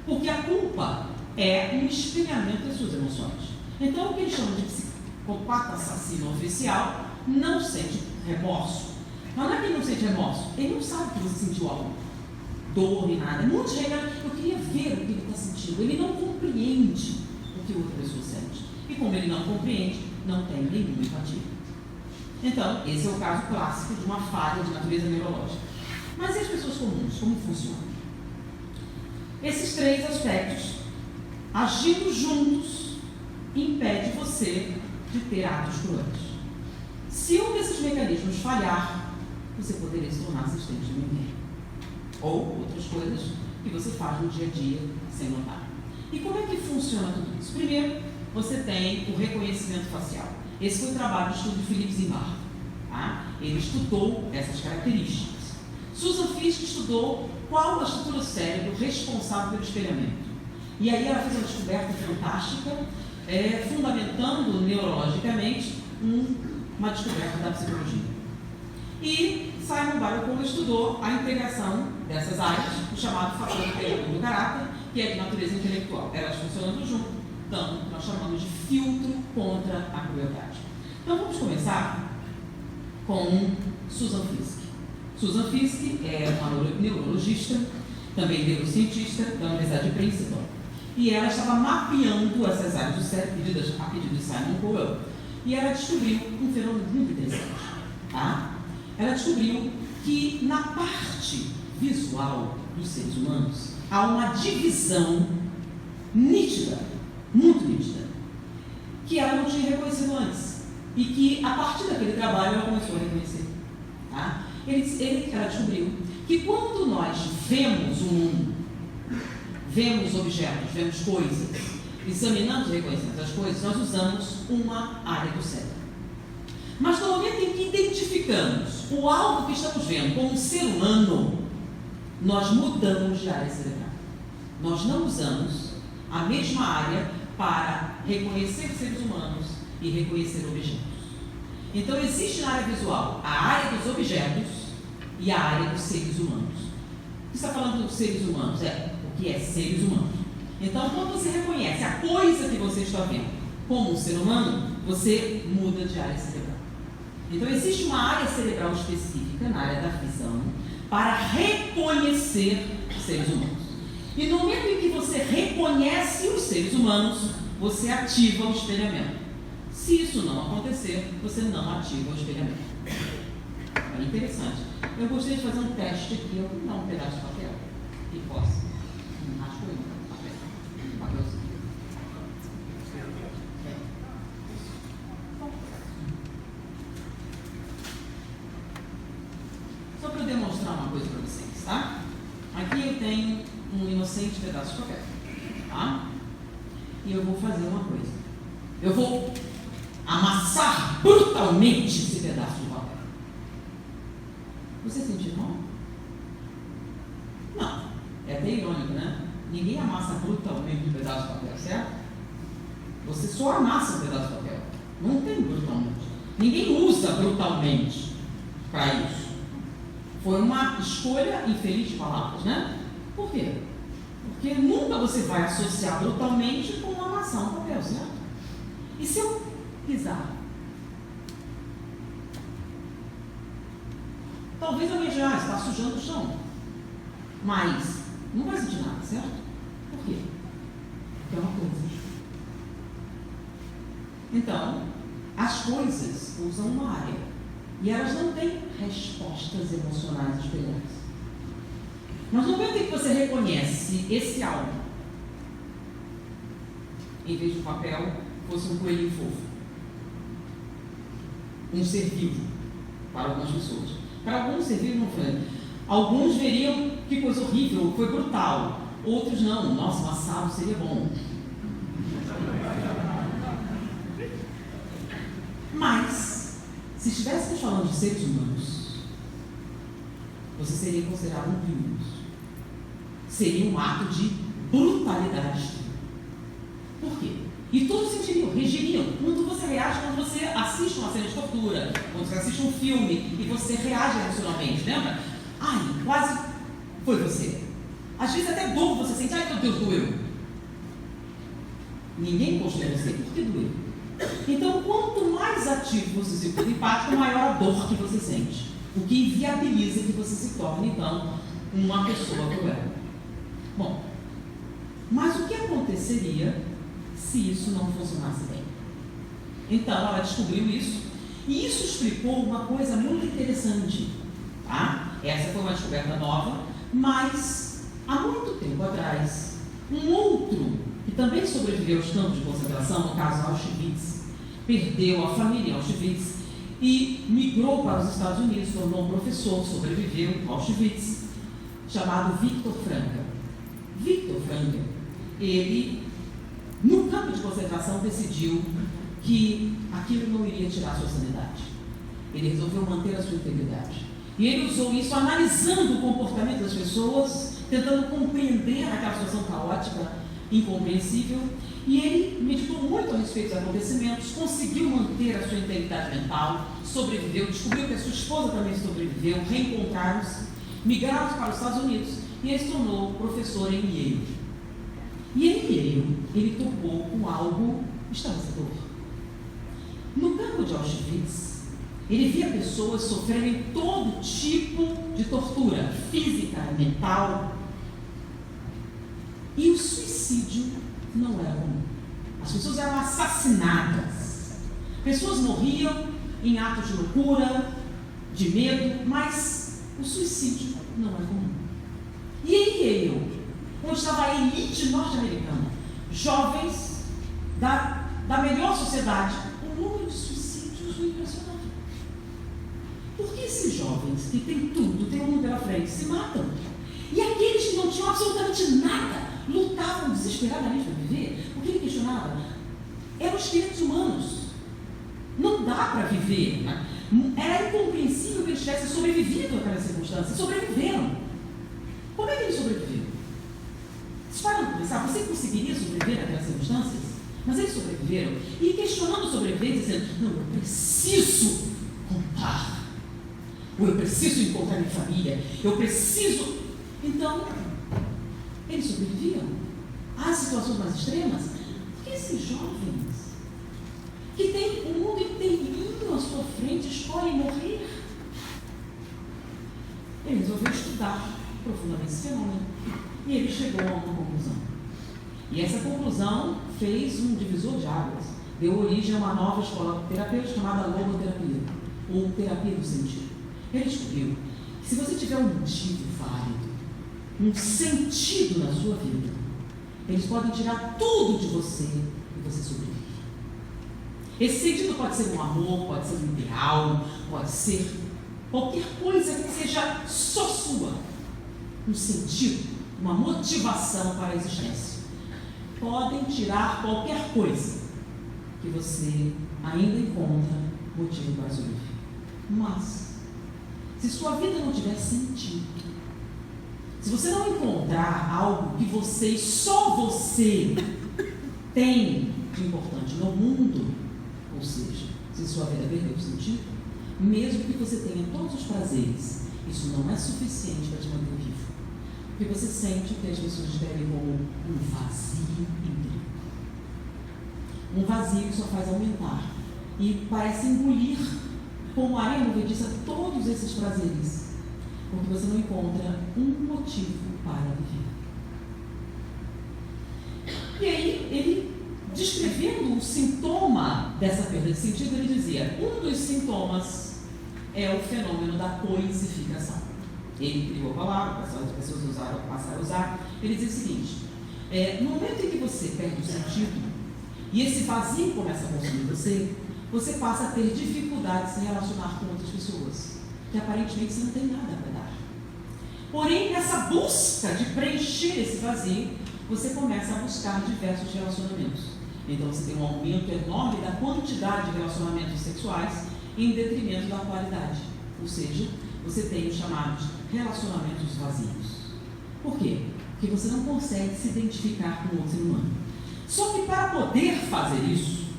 Porque a culpa é um espelhamento das suas emoções. Então, o que eles chamam de psicopata assassino oficial não sente remorso. Mas não é que ele não sente remorso, ele não sabe que você sentiu algo. Dor nem nada. Muitos regram, eu queria ver o que ele está sentindo. Ele não compreende o que outra pessoa sente. E como ele não compreende, não tem nenhuma empatia. Então, esse é o caso clássico de uma falha de natureza neurológica. Mas e as pessoas comuns? Como funcionam? Esses três aspectos, agindo juntos, impede você de ter atos cruéis. Se um desses mecanismos falhar, você poderia se tornar assistente de ninguém. Ou outras coisas que você faz no dia a dia sem notar. E como é que funciona tudo isso? Primeiro, você tem o reconhecimento facial. Esse foi o trabalho do estudo de Philip Zimbardo. Tá? Ele estudou essas características. Susan Fiske estudou qual a estrutura do cérebro responsável pelo espelhamento. E aí ela fez uma descoberta fantástica, fundamentando neurologicamente uma descoberta da psicologia. E Simon Baruch estudou a integração dessas áreas, o chamado fator integrador do caráter, que é de natureza intelectual. Elas funcionando junto, então nós chamamos de filtro contra a crueldade. Então vamos começar com Susan Fiske. Susan Fiske é uma neurologista, também neurocientista da Universidade de Princeton. E ela estava mapeando essas áreas do cérebro, a pedido de Simon Cowell, e ela descobriu um fenômeno muito interessante. Tá? Ela descobriu que na parte visual dos seres humanos há uma divisão nítida, muito nítida, que ela não tinha reconhecido antes e que a partir daquele trabalho ela começou a reconhecer. Tá? Ela descobriu que quando nós vemos o mundo, vemos objetos, vemos coisas, examinamos e reconhecemos as coisas, nós usamos uma área do cérebro. Mas no momento momento em que identificamos o algo que estamos vendo como um ser humano, nós mudamos de área cerebral. Nós não usamos a mesma área para reconhecer seres humanos e reconhecer objetos. Então existe na área visual a área dos objetos e a área dos seres humanos. O que está falando dos seres humanos? O que é seres humanos. Então, quando você reconhece a coisa que você está vendo como um ser humano, você muda de área cerebral. Então existe uma área cerebral específica na área da visão para reconhecer os seres humanos. E no momento em que você reconhece os seres humanos, você ativa o espelhamento. Se isso não acontecer, você não ativa o espelhamento. É interessante. Eu gostaria de fazer um teste aqui. Eu vou dar um pedaço de papel e posso. Acho que eu papelzinho. Só para eu demonstrar uma coisa para vocês, tá? Aqui eu tenho um inocente pedaço de papel, tá? E eu vou fazer uma coisa. Eu vou amassar brutalmente esse pedaço de papel. Você sentiu mal? Não. É até irônico, né? Ninguém amassa brutalmente um pedaço de papel, certo? Você só amassa um pedaço de papel. Não tem brutalmente. Ninguém usa brutalmente para isso. Foi uma escolha infeliz de palavras, né? Por quê? Porque nunca você vai associar brutalmente com amassar um papel, certo? E se eu pisar? Talvez alguém já está sujando o chão, mas não vai sentir nada, certo? Por quê? Porque é uma coisa. Então, as coisas usam uma área e elas não têm respostas emocionais espelhadas. Mas no momento em que você reconhece esse algo, em vez de um papel, fosse um coelhinho fofo, um ser vivo, para algumas pessoas. Para alguns, ser vivo não foi. Alguns veriam que coisa horrível, foi brutal. Outros não, nossa, um assado seria bom. Mas, se estivéssemos falando de seres humanos, você seria considerado um criminoso. Seria um ato de brutalidade. Por quê? E todos sentiriam, reagiriam. Quando você reage, quando você assiste uma cena de tortura, quando você assiste um filme e você reage emocionalmente, lembra? Ai, quase foi você. Às vezes até dor você sente, ai meu Deus, doeu. Ninguém considera você, por que doeu? Então, quanto mais ativo você se torna empático, maior a dor que você sente. O que inviabiliza que você se torne, então, uma pessoa cruel. Bom, mas o que aconteceria se isso não funcionasse bem? Então, ela descobriu isso, e isso explicou uma coisa muito interessante, tá? Essa foi uma descoberta nova, mas há muito tempo atrás, um outro que também sobreviveu aos campos de concentração, no caso Auschwitz, perdeu a família em Auschwitz e migrou para os Estados Unidos, tornou um professor, sobreviveu em Auschwitz, chamado Viktor Frankl. Viktor Frankl, ele, no campo de concentração, decidiu que aquilo não iria tirar a sua sanidade. Ele resolveu manter a sua integridade. E ele usou isso analisando o comportamento das pessoas, tentando compreender aquela situação caótica, incompreensível, e ele meditou muito a respeito dos acontecimentos, conseguiu manter a sua integridade mental, sobreviveu, descobriu que a sua esposa também sobreviveu, reencontraram-se, migraram para os Estados Unidos, e ele se tornou professor em Yale. E em Yale, ele topou com algo estarrecedor. No campo de Auschwitz, ele via pessoas sofrerem todo tipo de tortura, física, mental, e o suicídio não era comum. As pessoas eram assassinadas. Pessoas morriam em atos de loucura, de medo, mas o suicídio não era comum. E em Yale, onde estava a elite norte-americana, jovens da melhor sociedade, o número de suicídios foi impressionante. Por que esses jovens que têm tudo, têm um mundo pela frente, se matam? E aqueles que não tinham absolutamente nada, lutavam desesperadamente para viver? O que ele questionava? Eram os direitos humanos. Não dá para viver. eles tivessem sobrevivido àquela circunstância. Sobreviveram. Como é que eles sobreviveram? Vocês param para pensar, você conseguiria sobreviver àquelas circunstâncias? Mas eles sobreviveram. E questionando a sobrevivência, dizendo, não, eu preciso contar. Ou eu preciso encontrar minha família. Eu preciso... Então, eles sobreviviam às situações mais extremas. Porque esses jovens, que têm o mundo inteirinho à sua frente, escolhem morrer. Ele resolveu estudar profundamente esse fenômeno. E ele chegou a uma conclusão. E essa conclusão fez um divisor de águas. Deu origem a uma nova escola terapêutica chamada logoterapia, ou terapia do sentido. Ele descobriu que se você tiver um motivo válido, um sentido na sua vida, eles podem tirar tudo de você e você sobrevive. Esse sentido pode ser um amor, pode ser um ideal, pode ser qualquer coisa que seja só sua. Um sentido, uma motivação para a existência. Podem tirar qualquer coisa que você ainda encontra motivo para sobreviver. Mas, se sua vida não tiver sentido, se você não encontrar algo que você e só você tem de importante no mundo, ou seja, se sua vida perdeu o sentido, mesmo que você tenha todos os prazeres, isso não é suficiente para te manter vivo. Porque você sente o que as pessoas descrevem como um vazio interior. Um vazio que só faz aumentar e parece engolir como areia movediça todos esses prazeres, porque você não encontra um motivo para viver. E aí, ele, descrevendo o sintoma dessa perda de sentido, ele dizia, um dos sintomas é o fenômeno da coisificação. Ele criou a palavra, as pessoas passaram a usar. Ele diz o seguinte, no momento em que você perde o sentido, e esse vazio começa a consumir você passa a ter dificuldade de se relacionar com outras pessoas, que aparentemente você não tem nada para dar. Porém, nessa busca de preencher esse vazio, você começa a buscar diversos relacionamentos. Então você tem um aumento enorme da quantidade de relacionamentos sexuais em detrimento da qualidade. Ou seja, você tem os chamados relacionamentos vazios. Por quê? Porque você não consegue se identificar com outro ser humano. Só que para poder fazer isso,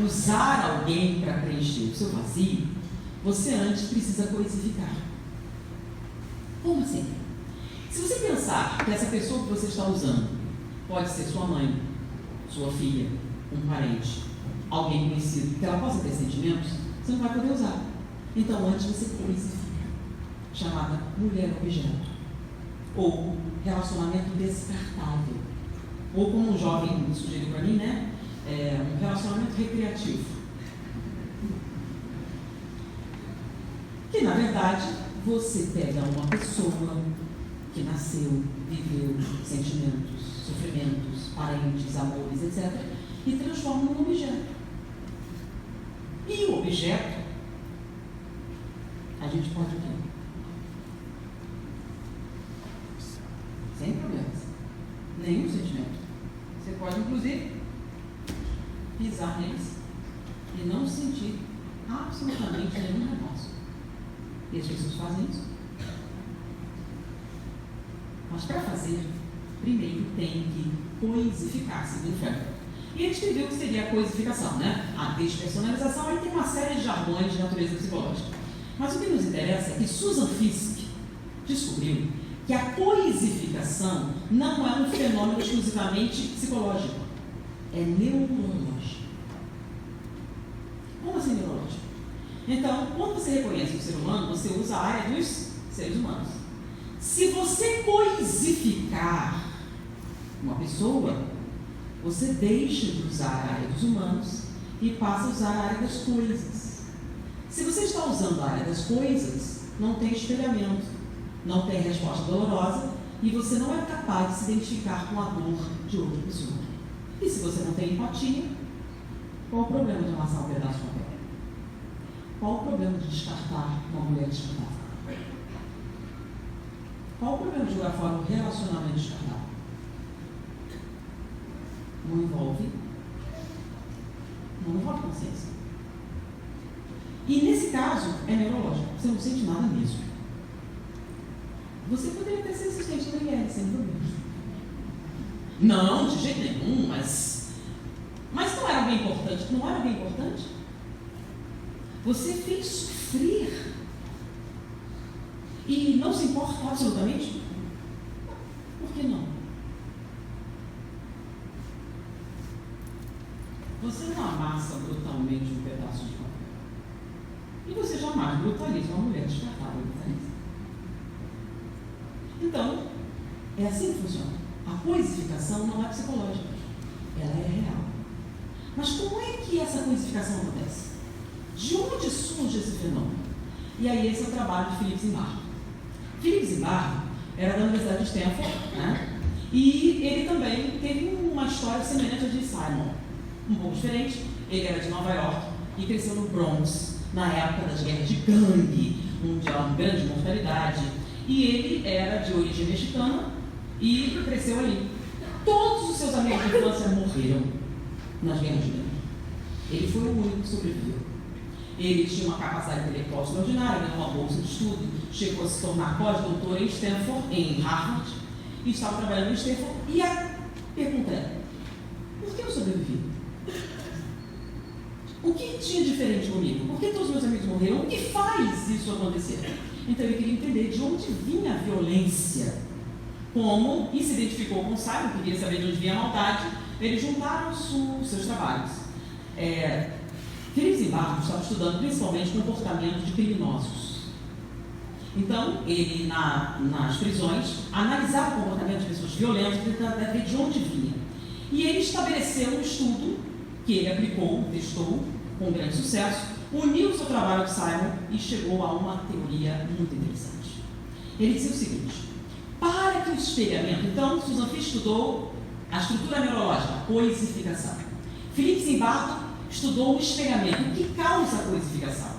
usar alguém para preencher o seu vazio, você antes precisa coisificar. Como assim? Se você pensar que essa pessoa que você está usando pode ser sua mãe, sua filha, um parente, alguém conhecido, que ela possa ter sentimentos, você não vai poder usar. Então antes você coisifica, chamada mulher-objeto, ou relacionamento descartável, ou como um jovem sugeriu para mim, um relacionamento recreativo. Que na verdade você pega uma pessoa que nasceu, viveu sentimentos, sofrimentos, parentes, amores, etc., e transforma num objeto. E o objeto, a gente pode o quê? Sem problemas. Nenhum sentimento. Você pode, inclusive, pisar neles e não sentir absolutamente nenhum remorso. E as pessoas fazem isso. Mas para fazer, primeiro tem que coisificar, segundo Freud. E ele descreveu o que seria a coisificação, A despersonalização, aí tem uma série de jargões de natureza psicológica. Mas o que nos interessa é que Susan Fiske descobriu que a coisificação não é um fenômeno exclusivamente psicológico, é neurológico. Como assim neurológico? Então, quando você reconhece o ser humano, você usa a área dos seres humanos. Se você coisificar uma pessoa, você deixa de usar a área dos humanos e passa a usar a área das coisas. Se você está usando a área das coisas, não tem espelhamento, não tem resposta dolorosa e você não é capaz de se identificar com a dor de outra pessoa. E se você não tem empatia, qual o problema de amassar um pedaço de papel? Qual o problema de descartar uma mulher descartável? Qual o problema de jogar fora um relacionamento descartável? Não envolve consciência. E nesse caso, é neurológico, você não sente nada mesmo. Você poderia ter sido assistente do IR, sem problema. Não, de jeito nenhum, mas não era alguém importante. Não era alguém importante? Você fez sofrer e não se importa absolutamente? Por que não? Você não amassa brutalmente um pedaço de papel. E você jamais brutaliza uma mulher descartável. Então, é assim que funciona. A coisificação não é psicológica, ela é real. Mas como é que essa coisificação acontece? De onde surge esse fenômeno? E aí esse é o trabalho de Philip Zimbardo. Philip Zimbardo era da Universidade de Stanford, né? E ele também teve uma história semelhante à de Simon, um pouco diferente. Ele era de Nova York e cresceu no Bronx, na época das guerras de gangue, onde há uma grande mortalidade. E ele era de origem mexicana e cresceu ali. Todos os seus amigos de infância morreram nas guerras de gangue. Ele foi o único que sobreviveu. Ele tinha uma capacidade intelectual extraordinária, ganhou uma bolsa de estudo, chegou a se tornar pós-doutor em Stanford, em Harvard, e estava trabalhando em Stanford. E a pergunta é: por que eu sobrevivi? O que tinha diferente comigo? Por que todos os meus amigos morreram? O que faz isso acontecer? Então ele queria entender de onde vinha a violência. Como, e se identificou com o Simon, queria saber de onde vinha a maldade, eles juntaram os seus trabalhos. Philip Zimbardo estava estudando principalmente comportamento de criminosos. Então, ele, nas prisões, analisava o comportamento de pessoas violentas, tentando ver de onde vinha. E ele estabeleceu um estudo que ele aplicou, testou, com grande sucesso, uniu o seu trabalho com Simon e chegou a uma teoria muito interessante. Ele dizia o seguinte: para que o espelhamento, então, Susan Fish estudou a estrutura neurológica, a coisificação. Philip Zimbardo estudou o espelhamento, o que causa a coisificação.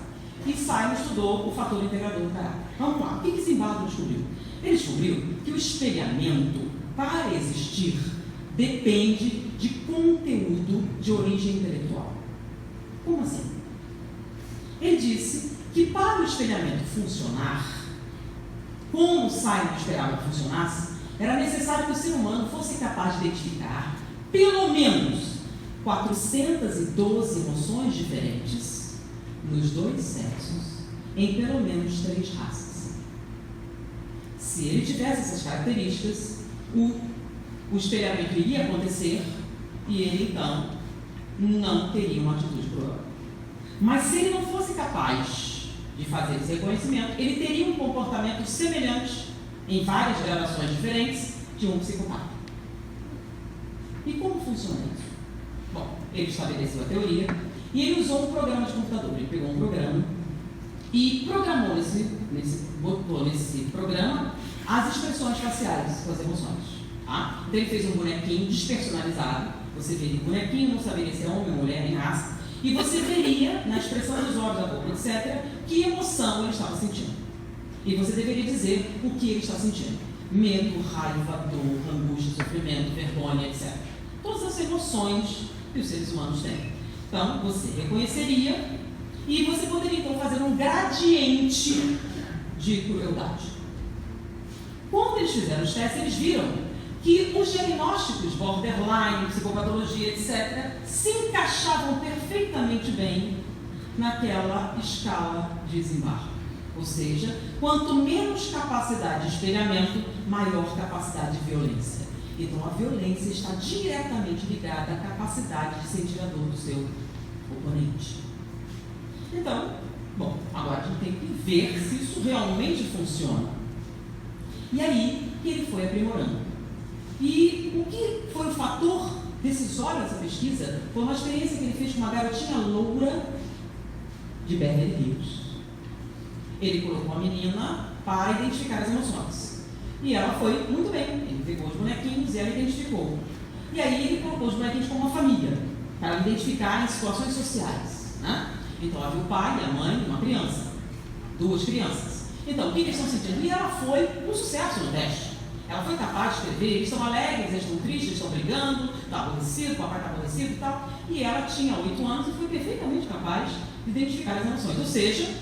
E Simon estudou o fator integrador do caráter. Vamos lá, o que Zimbardo descobriu? Ele descobriu que o espelhamento, para existir, depende de conteúdo de origem intelectual. Como assim? Ele disse que para o espelhamento funcionar, como Simon esperava que funcionasse, era necessário que o ser humano fosse capaz de identificar pelo menos 412 emoções diferentes nos dois sexos, em pelo menos 3 raças. Se ele tivesse essas características, o espelhamento iria acontecer e ele, então, não teria uma atitude cruel. Mas se ele não fosse capaz de fazer esse reconhecimento, ele teria um comportamento semelhante, em várias gradações diferentes, de um psicopata. E como funciona isso? Bom, ele estabeleceu a teoria e ele usou um programa de computador. Ele pegou um programa e programou botou nesse programa as expressões faciais com as emoções. Tá? Então ele fez um bonequinho despersonalizado. Você veria o bonequinho, não saberia se é homem, mulher, nem raça. E você veria, na expressão dos olhos, da boca, etc., que emoção ele estava sentindo. E você deveria dizer o que ele está sentindo. Medo, raiva, dor, angústia, sofrimento, vergonha, etc. Todas as emoções que os seres humanos têm. Então, você reconheceria e você poderia, então, fazer um gradiente de crueldade. Quando eles fizeram os testes, eles viram que os diagnósticos, borderline, psicopatologia, etc., se encaixavam perfeitamente bem naquela escala de Zimbardo. Ou seja, quanto menos capacidade de espelhamento, maior capacidade de violência. Então, a violência está diretamente ligada à capacidade de sentir a dor do seu oponente. Então, bom, agora a gente tem que ver se isso realmente funciona. E aí que ele foi aprimorando. E o que foi o fator decisório dessa pesquisa foi uma experiência que ele fez com uma garotinha loura de Beverly Hills. Ele colocou uma menina para identificar as emoções. E ela foi muito bem. Ele pegou os bonequinhos e ela identificou. E aí ele colocou os bonequinhos como uma família, para identificar em situações sociais. Né? Então havia o pai, a mãe e uma criança. 2 crianças. Então, o que eles estão sentindo? E ela foi um sucesso no teste. Ela foi capaz de escrever, eles estão alegres, eles estão tristes, eles estão brigando, está aborrecido, o papai está aborrecido e tal. E ela tinha 8 anos e foi perfeitamente capaz de identificar as emoções. Ou seja,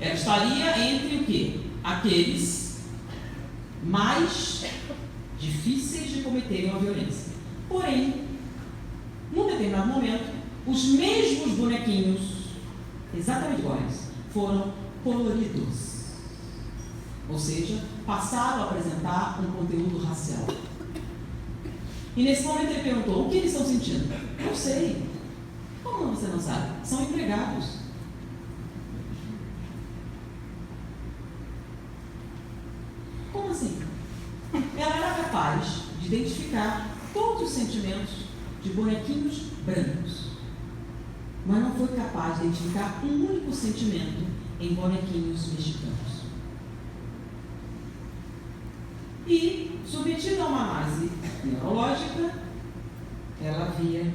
ela estaria entre o quê? Aqueles mais difíceis de cometerem a violência. Porém, num determinado momento, os mesmos bonequinhos, exatamente iguais, foram coloridos. Ou seja, passaram a apresentar um conteúdo racial. E nesse momento ele perguntou: o que eles estão sentindo? Não sei. Como você não sabe? São empregados. Como assim? Ela era capaz de identificar todos os sentimentos de bonequinhos brancos, mas não foi capaz de identificar um único sentimento em bonequinhos mexicanos. E, submetida a uma análise neurológica, ela havia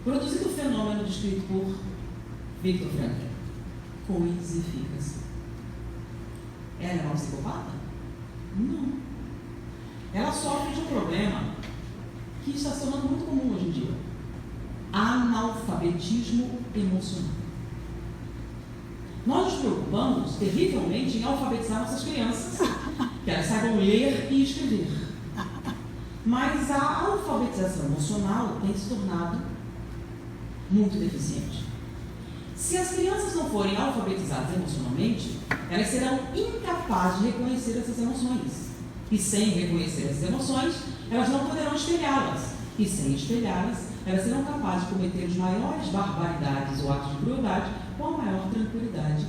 produzido o fenômeno descrito por Viktor Frankl: coisificação. Ela é uma psicopata? Não. Ela sofre de um problema que está se tornando muito comum hoje em dia: analfabetismo emocional. Nós nos preocupamos terrivelmente em alfabetizar nossas crianças, que elas saibam ler e escrever. Mas a alfabetização emocional tem se tornado muito deficiente. Se as crianças não forem alfabetizadas emocionalmente, elas serão incapazes de reconhecer essas emoções. E sem reconhecer essas emoções, elas não poderão espelhá-las. E sem espelhá-las, elas serão capazes de cometer as maiores barbaridades ou atos de crueldade com a maior tranquilidade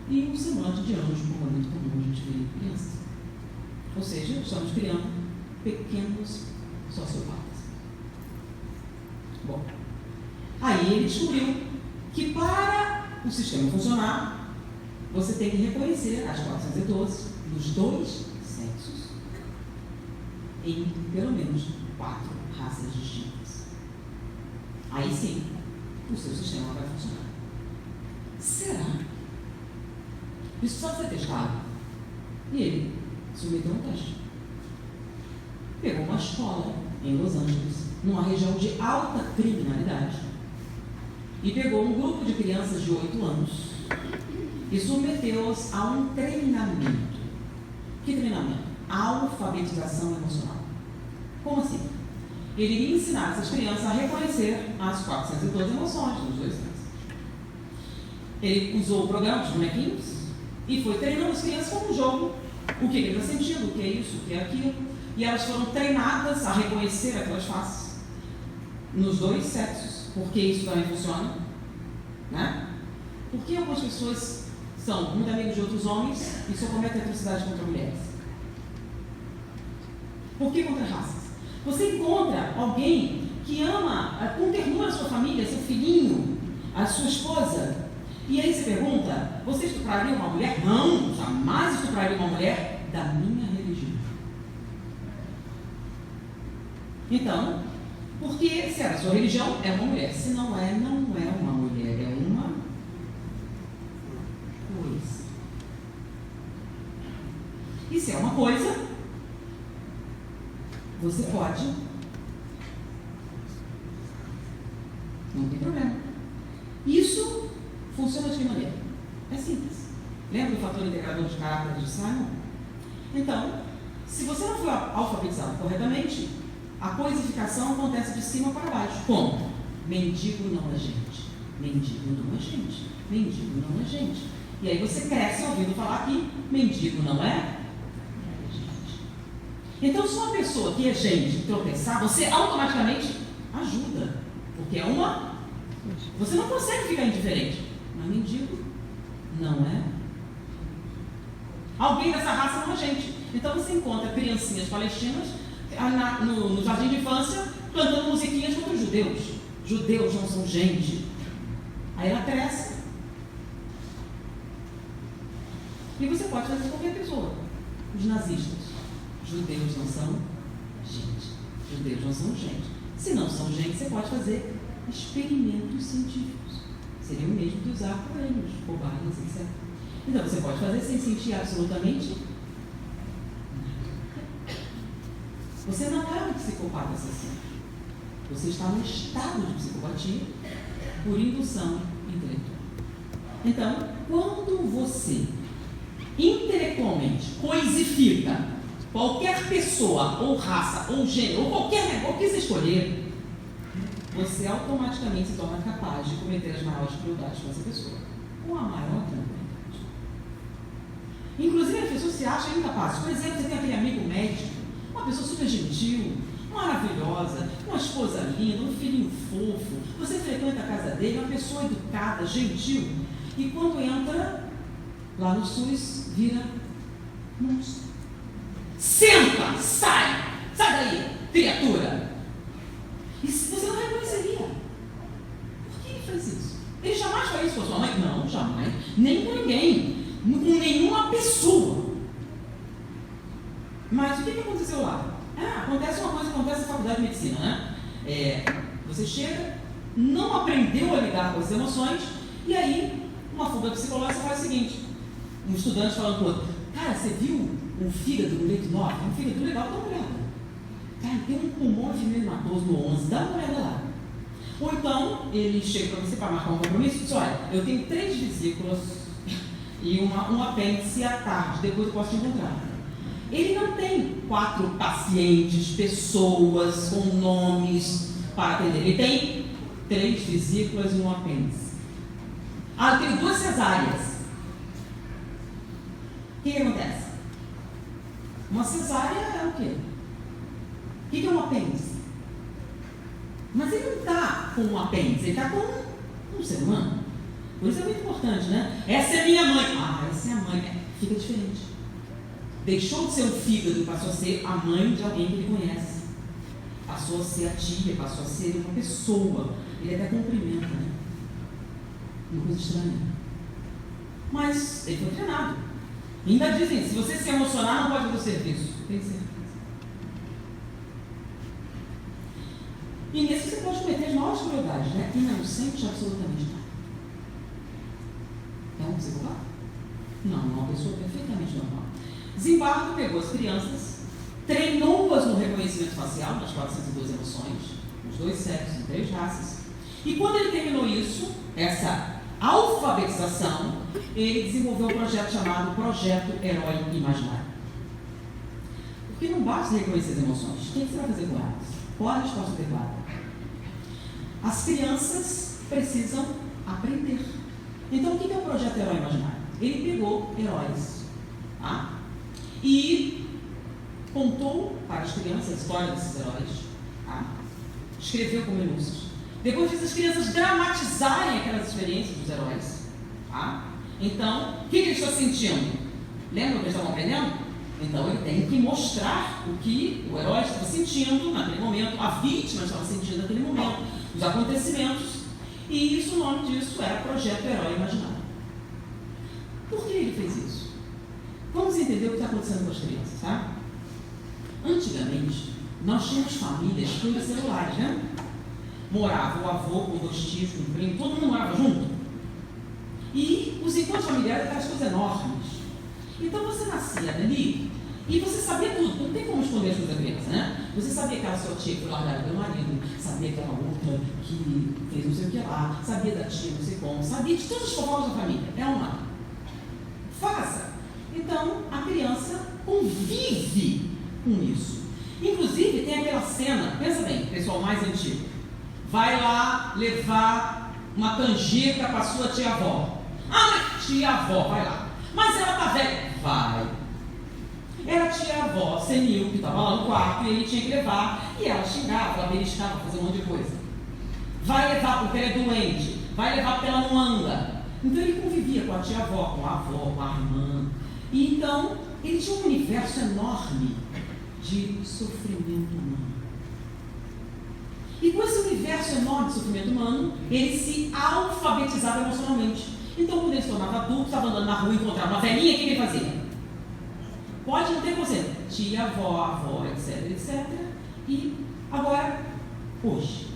e um semblante de anjo, como é muito comum a gente ver em crianças. Ou seja, estamos criando pequenos sociopatas. Bom, aí ele descobriu que para o sistema funcionar, você tem que reconhecer as 412 dos dois sexos em pelo menos 4 raças distintas. Aí sim, o seu sistema vai funcionar. Será? Isso precisa ser testado. E ele submeteu um teste. Pegou uma escola em Los Angeles, numa região de alta criminalidade, e pegou um grupo de crianças de 8 anos e submeteu-as a um treinamento. Que treinamento? Alfabetização emocional. Como assim? Ele iria ensinar essas crianças a reconhecer as 412 emoções dos dois sexos. Ele usou o programa dos bonequinhos e foi treinando as crianças como um jogo. O que ele está sentindo, o que é isso, o que é aquilo. E elas foram treinadas a reconhecer aquelas faces nos dois sexos, porque isso também funciona, né? Porque algumas pessoas são muito amigos de outros homens e só cometem atrocidades contra mulheres. Por que contra raças? Você encontra alguém que ama com ternura a sua família, seu filhinho, a sua esposa, e aí você pergunta: você estupraria uma mulher? Não, jamais estupraria uma mulher da minha religião. Então, porque se é a sua religião, é uma mulher. Se não é, não é uma mulher, é uma coisa. E se é uma coisa, você pode. Não tem problema. Isso funciona de que maneira? É simples. Lembra do fator integrador de caráter de Simon? Então, se você não for alfabetizado corretamente, a coisificação acontece de cima para baixo. Como? Mendigo não é gente. Mendigo não é gente. Mendigo não é gente. E aí você cresce ouvindo falar que mendigo não é gente. Então, se uma pessoa que é gente tropeçar, você automaticamente ajuda. Porque é uma... Você não consegue ficar indiferente. Mas mendigo não é. Alguém dessa raça não é gente. Então você encontra criancinhas palestinas no jardim de infância cantando musiquinhas contra os judeus. Judeus não são gente. Aí ela cresce. E você pode fazer com qualquer pessoa. Os nazistas. Judeus não são gente. Judeus não são gente. Se não são gente, você pode fazer experimentos científicos. Seria o mesmo que usar coelhos, cobaias, etc. Então você pode fazer sem sentir absolutamente nada. Você não é um psicopata assassino. Você está no estado de psicopatia por indução intelectual. Então, quando você intelectualmente coisifica qualquer pessoa, ou raça, ou gênero, ou qualquer negócio que você escolher, você automaticamente se torna capaz de cometer as maiores crueldades com essa pessoa, com a maior tranquilidade. Inclusive, as pessoas se acham incapazes. Por exemplo, você tem aquele amigo médico, uma pessoa super gentil, maravilhosa, uma esposa linda, um filhinho fofo, você frequenta a casa dele, uma pessoa educada, gentil, e quando entra lá no SUS, vira monstro. Senta, sai daí, criatura. E você não reconheceria. Por que ele fez isso? Ele jamais faria isso com a sua mãe? Não, jamais. Nem com ninguém. Com nenhuma pessoa. Mas o que aconteceu lá? Acontece uma coisa que acontece na faculdade de medicina, né? Você chega, não aprendeu a lidar com as emoções, e aí, uma fuga psicológica faz o seguinte: um estudante falando com o outro, cara, você viu um fígado no leito 9? Um fígado legal, dá uma olhada. Cara, tem um pulmão fibromatoso no 11, dá uma olhada lá. Ou então, ele chega para você para marcar um compromisso e diz, olha, eu tenho 3 vesículas e um apêndice à tarde, depois eu posso te encontrar. Ele não tem 4 pacientes, pessoas com nomes para atender. Ele tem 3 vesículas e um apêndice. Eu tenho 2 cesáreas. O que acontece? Uma cesárea é o quê? O que é um apêndice? Mas ele não está com um apêndice, ele está com um ser humano. Por isso é muito importante, né? Essa é minha mãe. Essa é a mãe. Fica diferente. Deixou de ser um fígado e passou a ser a mãe de alguém que ele conhece. Passou a ser a tia, passou a ser uma pessoa. Ele até cumprimenta, né? Uma coisa estranha. Mas ele foi treinado. Ainda dizem, se você se emocionar, não pode fazer o serviço. Tem certeza. E nisso você pode cometer as maiores crueldades, né? Inocente absolutamente nada. É um psicopata? Não, é uma pessoa perfeitamente normal. Zimbardo pegou as crianças, treinou-as no reconhecimento facial, nas 402 emoções, os 2 sexos e 3 raças. E quando ele terminou isso, essa alfabetização, ele desenvolveu um projeto chamado Projeto Herói Imaginário. Porque não basta reconhecer as emoções. O que você vai fazer com elas? Qual a resposta adequada? As crianças precisam aprender. Então, o que é o Projeto Herói Imaginário? Ele pegou heróis, tá? E contou para as crianças a história desses heróis, tá? Escreveu com minúcias. Depois fez as crianças dramatizarem aquelas experiências dos heróis, tá? Então, o que eles estão sentindo? Lembra que eles estavam aprendendo? Então, ele tem que mostrar o que o herói estava sentindo naquele momento, a vítima estava sentindo naquele momento, os acontecimentos, e isso, o nome disso era Projeto Herói Imaginário. Por que ele fez isso? Vamos entender o que está acontecendo com as crianças, tá? Antigamente, nós tínhamos famílias pluricelulares, né? Morava o avô com 2 tios, com um primo, todo mundo morava junto. E os encontros familiares eram aquelas coisas enormes. Então você nascia ali e você sabia tudo, não tem como esconder as coisas da criança, né? Você sabia aquela sua tia que foi largada pelo marido, sabia aquela outra que fez não sei o que lá, sabia da tia, não sei como, sabia de todos os fofocos da família. É uma. Faça. Então a criança convive com isso. Inclusive tem aquela cena, pensa bem, pessoal mais antigo, vai lá levar uma canjica para sua tia-avó. Mas tia-avó, vai lá. Mas ela tá velha. Vai. Era a tia-avó senil que estava lá no quarto e ele tinha que levar. E ela xingava, ela beliscava, fazia um monte de coisa. Vai levar porque ela é doente. Vai levar porque ela não anda. Então ele convivia com a tia-avó, com a avó, com a irmã. E então ele tinha um universo enorme de sofrimento humano. E com esse universo enorme de sofrimento humano, ele se alfabetizava emocionalmente. Então, quando ele se tornava adulto, estava andando na rua e encontrava uma velhinha, o que ele fazia? Pode não ter conceito. Tia, avó, etc, etc. E agora, hoje,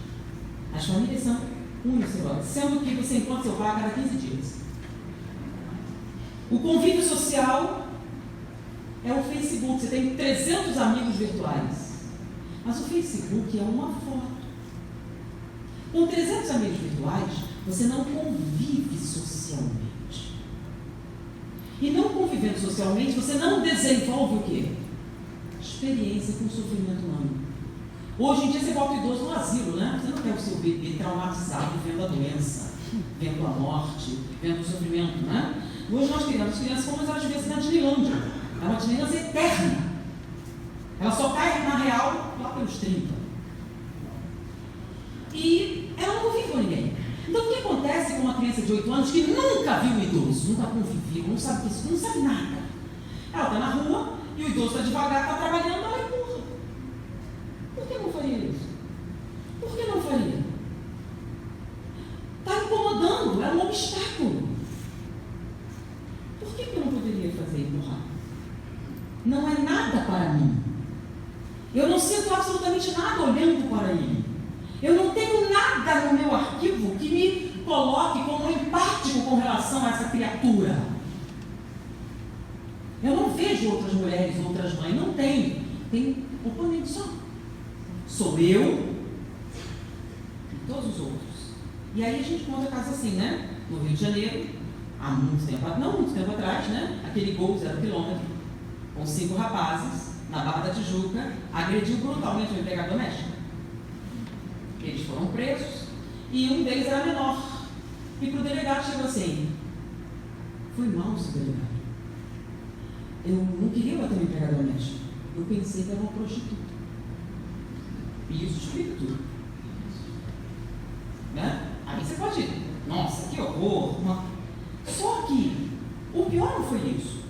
as famílias são unicelulares, sendo que você encontra seu pai a cada 15 dias. O convívio social é o Facebook. Você tem 300 amigos virtuais. Mas o Facebook é uma foto. Com 300 amigos virtuais, Você não convive socialmente. E não convivendo socialmente, você não desenvolve o quê? Experiência com o sofrimento humano. Hoje em dia você bota o idoso no asilo, né? Você não quer o seu bebê traumatizado vendo a doença, vendo a morte, vendo o sofrimento, né? Hoje nós criamos crianças como às vezes na Disneylândia. É uma Disneylândia eterna. Ela só cai na real lá pelos 30. E ela não convive com ninguém. Então o que acontece com uma criança de 8 anos que nunca viu um idoso, nunca conviveu, não sabe disso, não sabe nada? Ela está na rua e o idoso está devagar, está trabalhando, ela empurra. Por que não faria isso? Por que não faria? Está incomodando, é um obstáculo. Por que eu não poderia fazer empurrar? Não é nada para mim. Eu não sinto absolutamente nada olhando para ele. Eu não tenho nada no meu arquivo que me coloque como empático com relação a essa criatura. Eu não vejo outras mulheres, outras mães. Não tenho. Tem oponente só. Sou eu e todos os outros. E aí a gente conta casos assim, né? No Rio de Janeiro, há muito tempo, não muito tempo atrás, né? Aquele Gol 0 km, com 5 rapazes, na Barra da Tijuca, agrediu brutalmente o empregado doméstico. Eles foram presos e um deles era menor. E para o delegado chegou assim: foi mal, seu delegado. Eu não queria bater no empregado doméstico. Eu pensei que era uma prostituta. E isso explica tudo. Né? Aí você pode ir, nossa, que horror. Só que o pior não foi isso.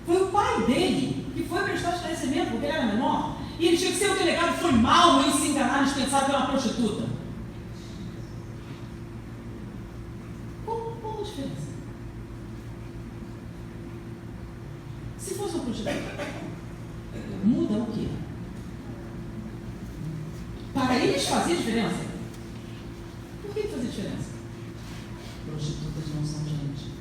Foi o pai dele que foi prestar esclarecimento porque ele era menor. E ele tinha que ser o delegado, foi mal, eles se enganaram, eles pensaram que era uma prostituta. Qual a diferença? Se fosse uma prostituta, muda o quê? Para eles fazia diferença. Por que fazia diferença? Prostitutas não são gente.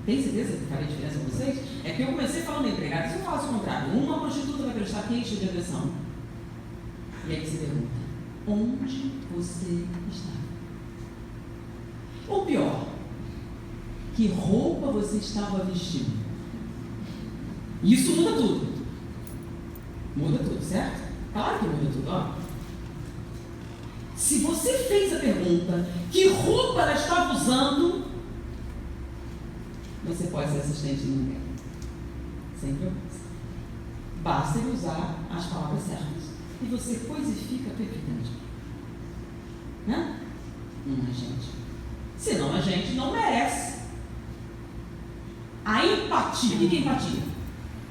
Tem certeza que faria diferença para vocês? É que eu comecei falando empregada, se eu faço o contrário, uma prostituta vai prestar queixa de agressão. E aí você pergunta: onde você está? Ou pior, que roupa você estava vestindo? Isso muda tudo. Muda tudo, certo? Claro que muda tudo, ó. Se você fez a pergunta, que roupa ela estava usando, você pode ser assistente de ninguém. Sem problema. Basta ele usar as palavras certas. E você coisifica perfeitamente. Né? Não é gente. Senão a gente não merece. A empatia. O que é empatia?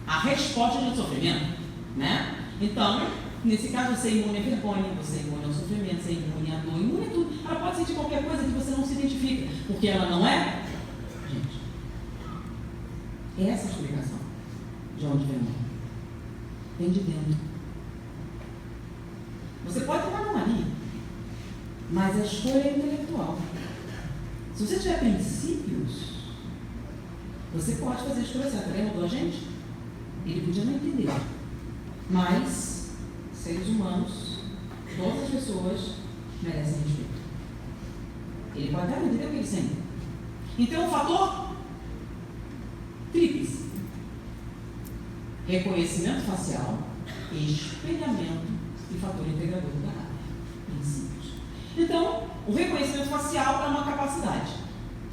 A resposta de um sofrimento. Né? Então, nesse caso, você é imune à vergonha, você é imune ao sofrimento, você é imune à dor, imune a tudo. Ela pode sentir qualquer coisa que você não se identifica, porque ela não é gente. Essa é a explicação de onde vem o mal. Vem de dentro. Você pode ter uma anomalia, mas a escolha é intelectual. Se você tiver princípios, você pode fazer a escolha certa. Lembra da gente? Ele podia não entender, mas seres humanos, todas as pessoas merecem respeito. Ele pode até não entender o que ele sente. Então, o fator tríplice: reconhecimento facial, espelhamento e fator integrador da área. Princípios. Então, o reconhecimento facial é uma capacidade.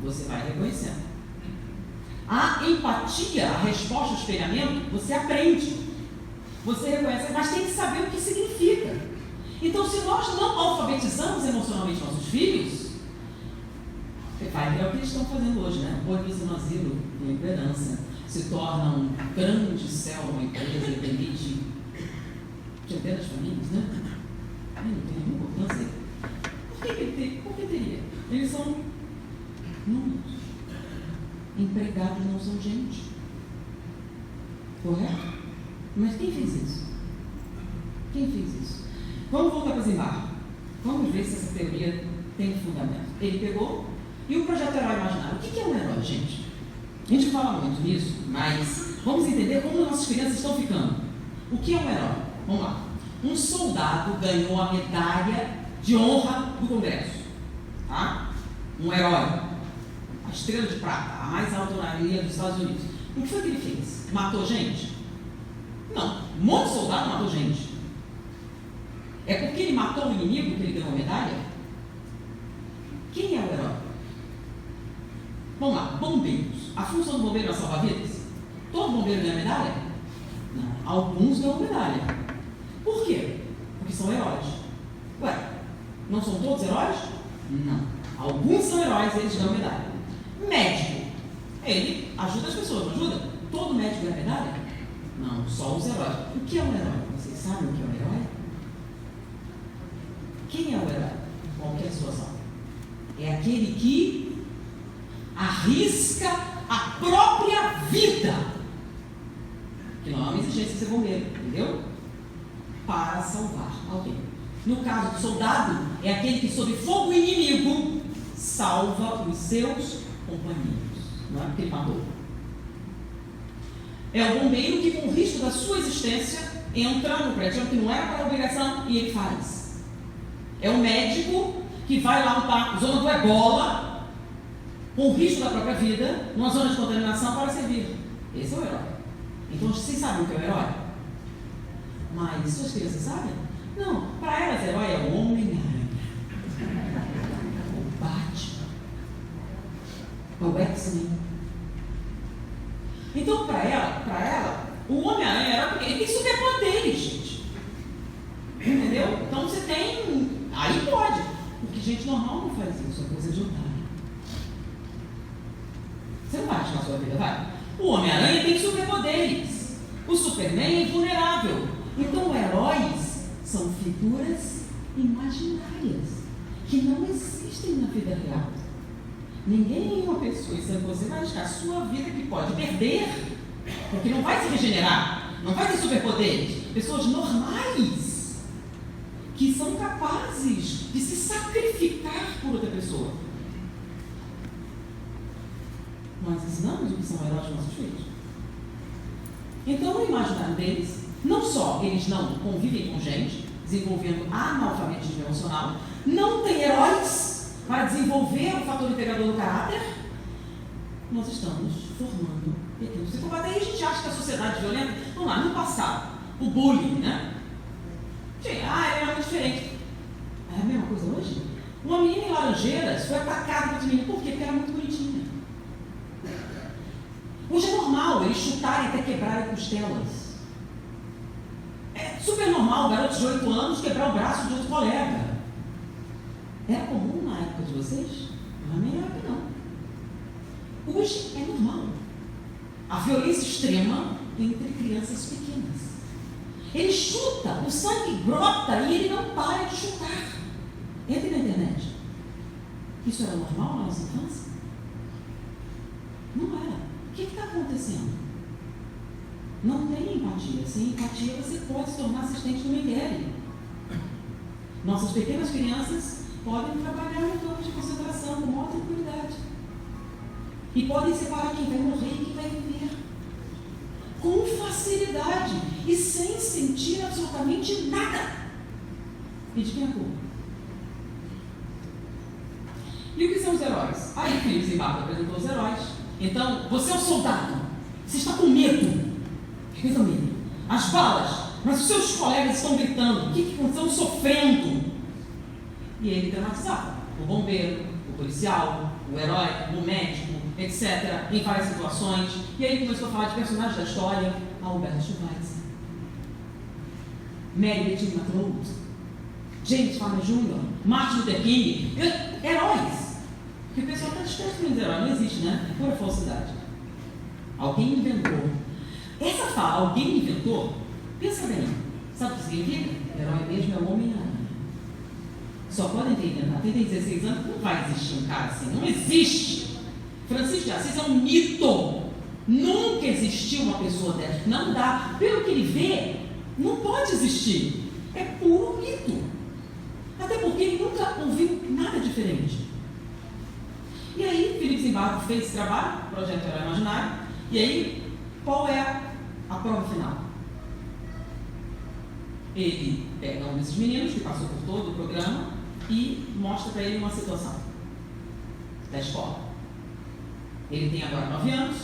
Você vai reconhecendo. A empatia, a resposta ao espelhamento, você aprende. Você reconhece, mas tem que saber o que significa. Então, se nós não alfabetizamos emocionalmente nossos filhos, vai ver o que eles estão fazendo hoje, né? Hoje você no asilo, em liderança, se torna um grande céu, uma empresa, permite centenas de famílias, né? Não tem nenhuma importância. Por que teria? Eles são números. Empregados não são gente. Correto? Mas quem fez isso? Quem fez isso? Vamos voltar para Zimbar. Vamos ver se essa teoria tem fundamento. Ele pegou e o projeto Herói Imaginário. O que é um herói, gente? A gente fala muito nisso, mas vamos entender como nossas crianças estão ficando. O que é um herói? Vamos lá. Um soldado ganhou a medalha de honra do Congresso. tá? Um herói, a estrela de prata, a mais alta honraria dos Estados Unidos. O que foi que ele fez? Matou gente? Não, um monte de soldado matou gente. É porque ele matou o inimigo que ele ganhou a medalha? Quem é o herói? Vamos lá, bombeiros. A função do bombeiro é salvar vidas? Todo bombeiro ganha medalha? Não, alguns ganham medalha. Por quê? Porque são heróis. Ué, não são todos heróis? Não. Alguns são heróis e eles ganham medalha. Médico. Ele ajuda as pessoas, não ajuda? Todo médico ganha medalha? Não, só os heróis. O que é um herói? Vocês sabem o que é um herói? Quem é o herói? Em qualquer situação. É aquele que arrisca a própria vida. Que não é uma exigência de ser bombeiro, entendeu? Para salvar alguém. No caso do soldado, é aquele que, sob fogo inimigo, salva os seus companheiros. Não é porque ele matou. É o bombeiro que, com o risco da sua existência, entra no prédio que não era para a obrigação e ele faz. É o médico que vai lá na zona do ebola, com o risco da própria vida, numa zona de contaminação para servir. Esse é o herói. Então, vocês sabem o que é o herói? Mas suas crianças sabem? Não, para elas, herói é o Homem-Aranha, o Batman, o X-Men. Então, para ela, o Homem-Aranha é herói porque ele tem superpoderes, gente. Entendeu? Então, você tem... Aí pode. Porque gente normal não faz isso, é coisa de otário. Você não vai arriscar a sua vida, vai? O Homem-Aranha tem superpoderes. O Superman é invulnerável. Então, heróis são figuras imaginárias que não existem na vida real. Ninguém é uma pessoa, e você vai arriscar a sua vida que pode perder, porque não vai se regenerar, não vai ter superpoderes. Pessoas normais que são capazes de se sacrificar por outra pessoa. Nós ensinamos o que são heróis de nossos filhos. Então, no imaginário deles, não só eles não convivem com gente, desenvolvendo analfabetismo emocional, não tem heróis para desenvolver o fator integrador do caráter, nós estamos formando pequenos psicopatas. Aí a gente acha que a sociedade violenta, vamos lá, no passado, o bullying, né? Era muito diferente. É a mesma coisa hoje? Uma menina em Laranjeiras foi atacada por essa menina. Por quê? Porque era muito bonitinha. Hoje é normal eles chutarem até quebrarem costelas. É super normal garotos de 8 anos quebrar o braço de outro colega. Era comum na época de vocês? Não é na minha época, não. Hoje é normal. A violência extrema entre crianças pequenas. Ele chuta, o sangue brota e ele não para de chutar. Entre na internet. Isso era normal na nossa infância? Não era. O que está acontecendo? Não tem empatia. Sem empatia você pode se tornar assistente do Miguel. Nossas pequenas crianças podem trabalhar no campo de concentração com maior tranquilidade. E podem separar quem vai morrer e quem vai viver. Com facilidade e sem sentir absolutamente nada. E de quem é a culpa? E o que são os heróis? Aí Felipe Zimbardo apresentou os heróis. Então, você é um soldado. Você está com medo. Fica com medo. As balas, mas os seus colegas estão gritando. O que estão sofrendo? E ele dramatizava. O bombeiro, o policial, o herói, o médico, etc. Em várias situações. E aí começou a falar de personagens da história. Albert Schweitzer, Mary Bettina McLeod, James Farmer Jr., Martin Luther King. Heróis. Porque o pessoal está desconstruindo herói. Não existe, né? É pura falsidade. Alguém inventou. Essa fala, alguém inventou, pensa bem. Sabe o que significa? Herói mesmo é o Homem-Aranha. Só podem ter inventado. Quem tem 16 anos, não vai existir um cara assim. Não existe. Francisco de Assis é um mito. Nunca existiu uma pessoa dessa. Não dá. Pelo que ele vê, não pode existir. É puro mito. Até porque ele nunca ouviu nada diferente. E aí, Felipe Zimbardo fez esse trabalho, Projeto Herói Imaginário. E aí, qual é a prova final? Ele pega um desses meninos que passou por todo o programa e mostra para ele uma situação. da escola. Ele tem agora 9 anos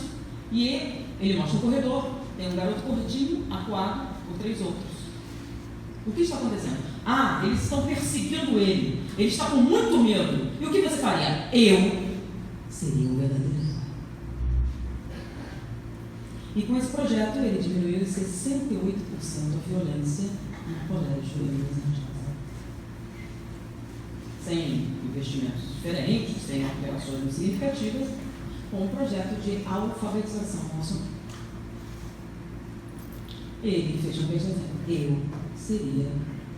e ele mostra o corredor, tem um garoto gordinho acuado por 3 outros. O que está acontecendo? Eles estão perseguindo ele. Ele está com muito medo. E o que você faria? Eu seria o verdadeiro herói. E com esse projeto ele diminuiu 68% a violência no colégio em Los Angeles. Sem investimentos diferentes, sem alterações muito significativas, com um projeto de alfabetização emocional. Ele fez um beijo dizendo: eu seria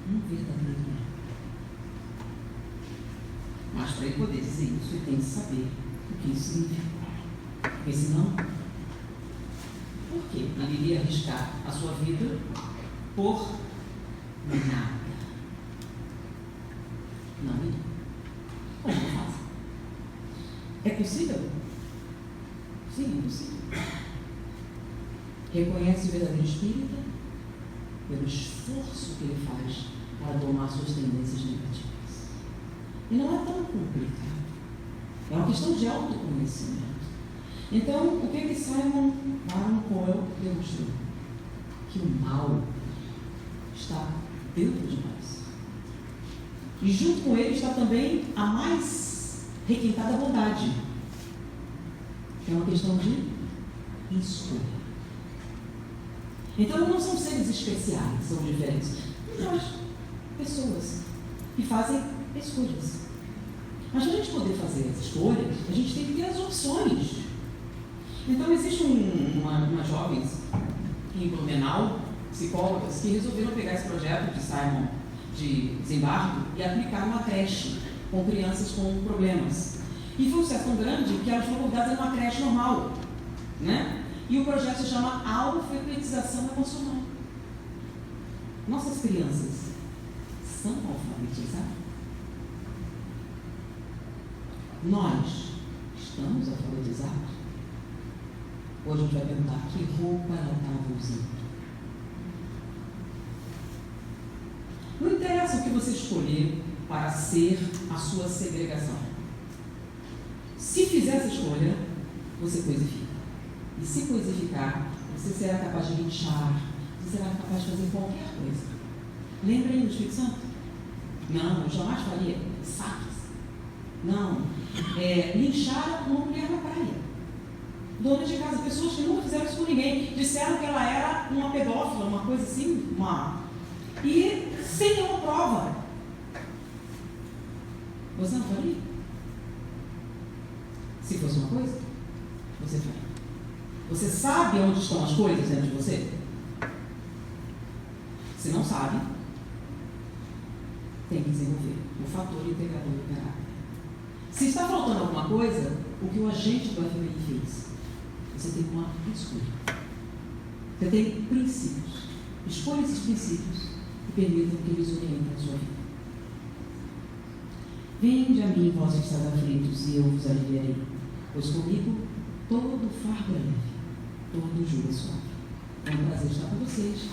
um verdadeiro herói. Mas para ele poder dizer isso, ele tem que saber o que isso significa. Porque senão, por quê? Ele iria arriscar a sua vida por nada. Não iria. Como não faz? É possível? Sim, é possível. Reconhece o verdadeiro espírita pelo esforço que ele faz para domar suas tendências negativas. E não é tão complicado. É uma questão de autoconhecimento. Então, o que Simon Baron Cohen demonstrou? Que o mal está dentro de nós. E junto com ele está também a mais requintada bondade. É uma questão de escolha. Então, não são seres especiais, são diferentes. Nós, pessoas que fazem escolhas. Mas para a gente poder fazer as escolhas, a gente tem que ter as opções. Então, existe umas jovens em Blumenau, psicólogas, que resolveram pegar esse projeto de Simon de desembarque e aplicar numa creche com crianças com problemas. E foi um sucesso tão grande que elas foram convidadas a uma creche normal, né? E o projeto se chama alfabetização emocional. Nossas crianças são alfabetizadas? Nós estamos alfabetizados? Hoje a gente vai perguntar: que roupa ela estava usando? Não interessa o que você escolher para ser a sua segregação. Se fizer essa escolha, você coisifica. E se coisificar, você será capaz de linchar, você será capaz de fazer qualquer coisa. Lembrem do Espírito Santo? Não, eu jamais faria saques. Não. Linchar uma mulher na praia. Dona de casa, pessoas que nunca fizeram isso com ninguém. Disseram que ela era uma pedófila, uma coisa assim, e sem nenhuma prova. Você não faria? Se fosse uma coisa, você faria. Você sabe onde estão as coisas dentro de você? Se não sabe, tem que desenvolver o fator integrador do caráter. Se está faltando alguma coisa, o que o agente do FBI fez? Você tem uma escolha. Você tem princípios. Escolha esses princípios e permitam que eles orientem a sua vida. Vinde a mim, vós que estáis aflitos, e eu vos aliviarei. Pois comigo todo fardo é leve, todo jugo é suave. É um prazer estar com vocês.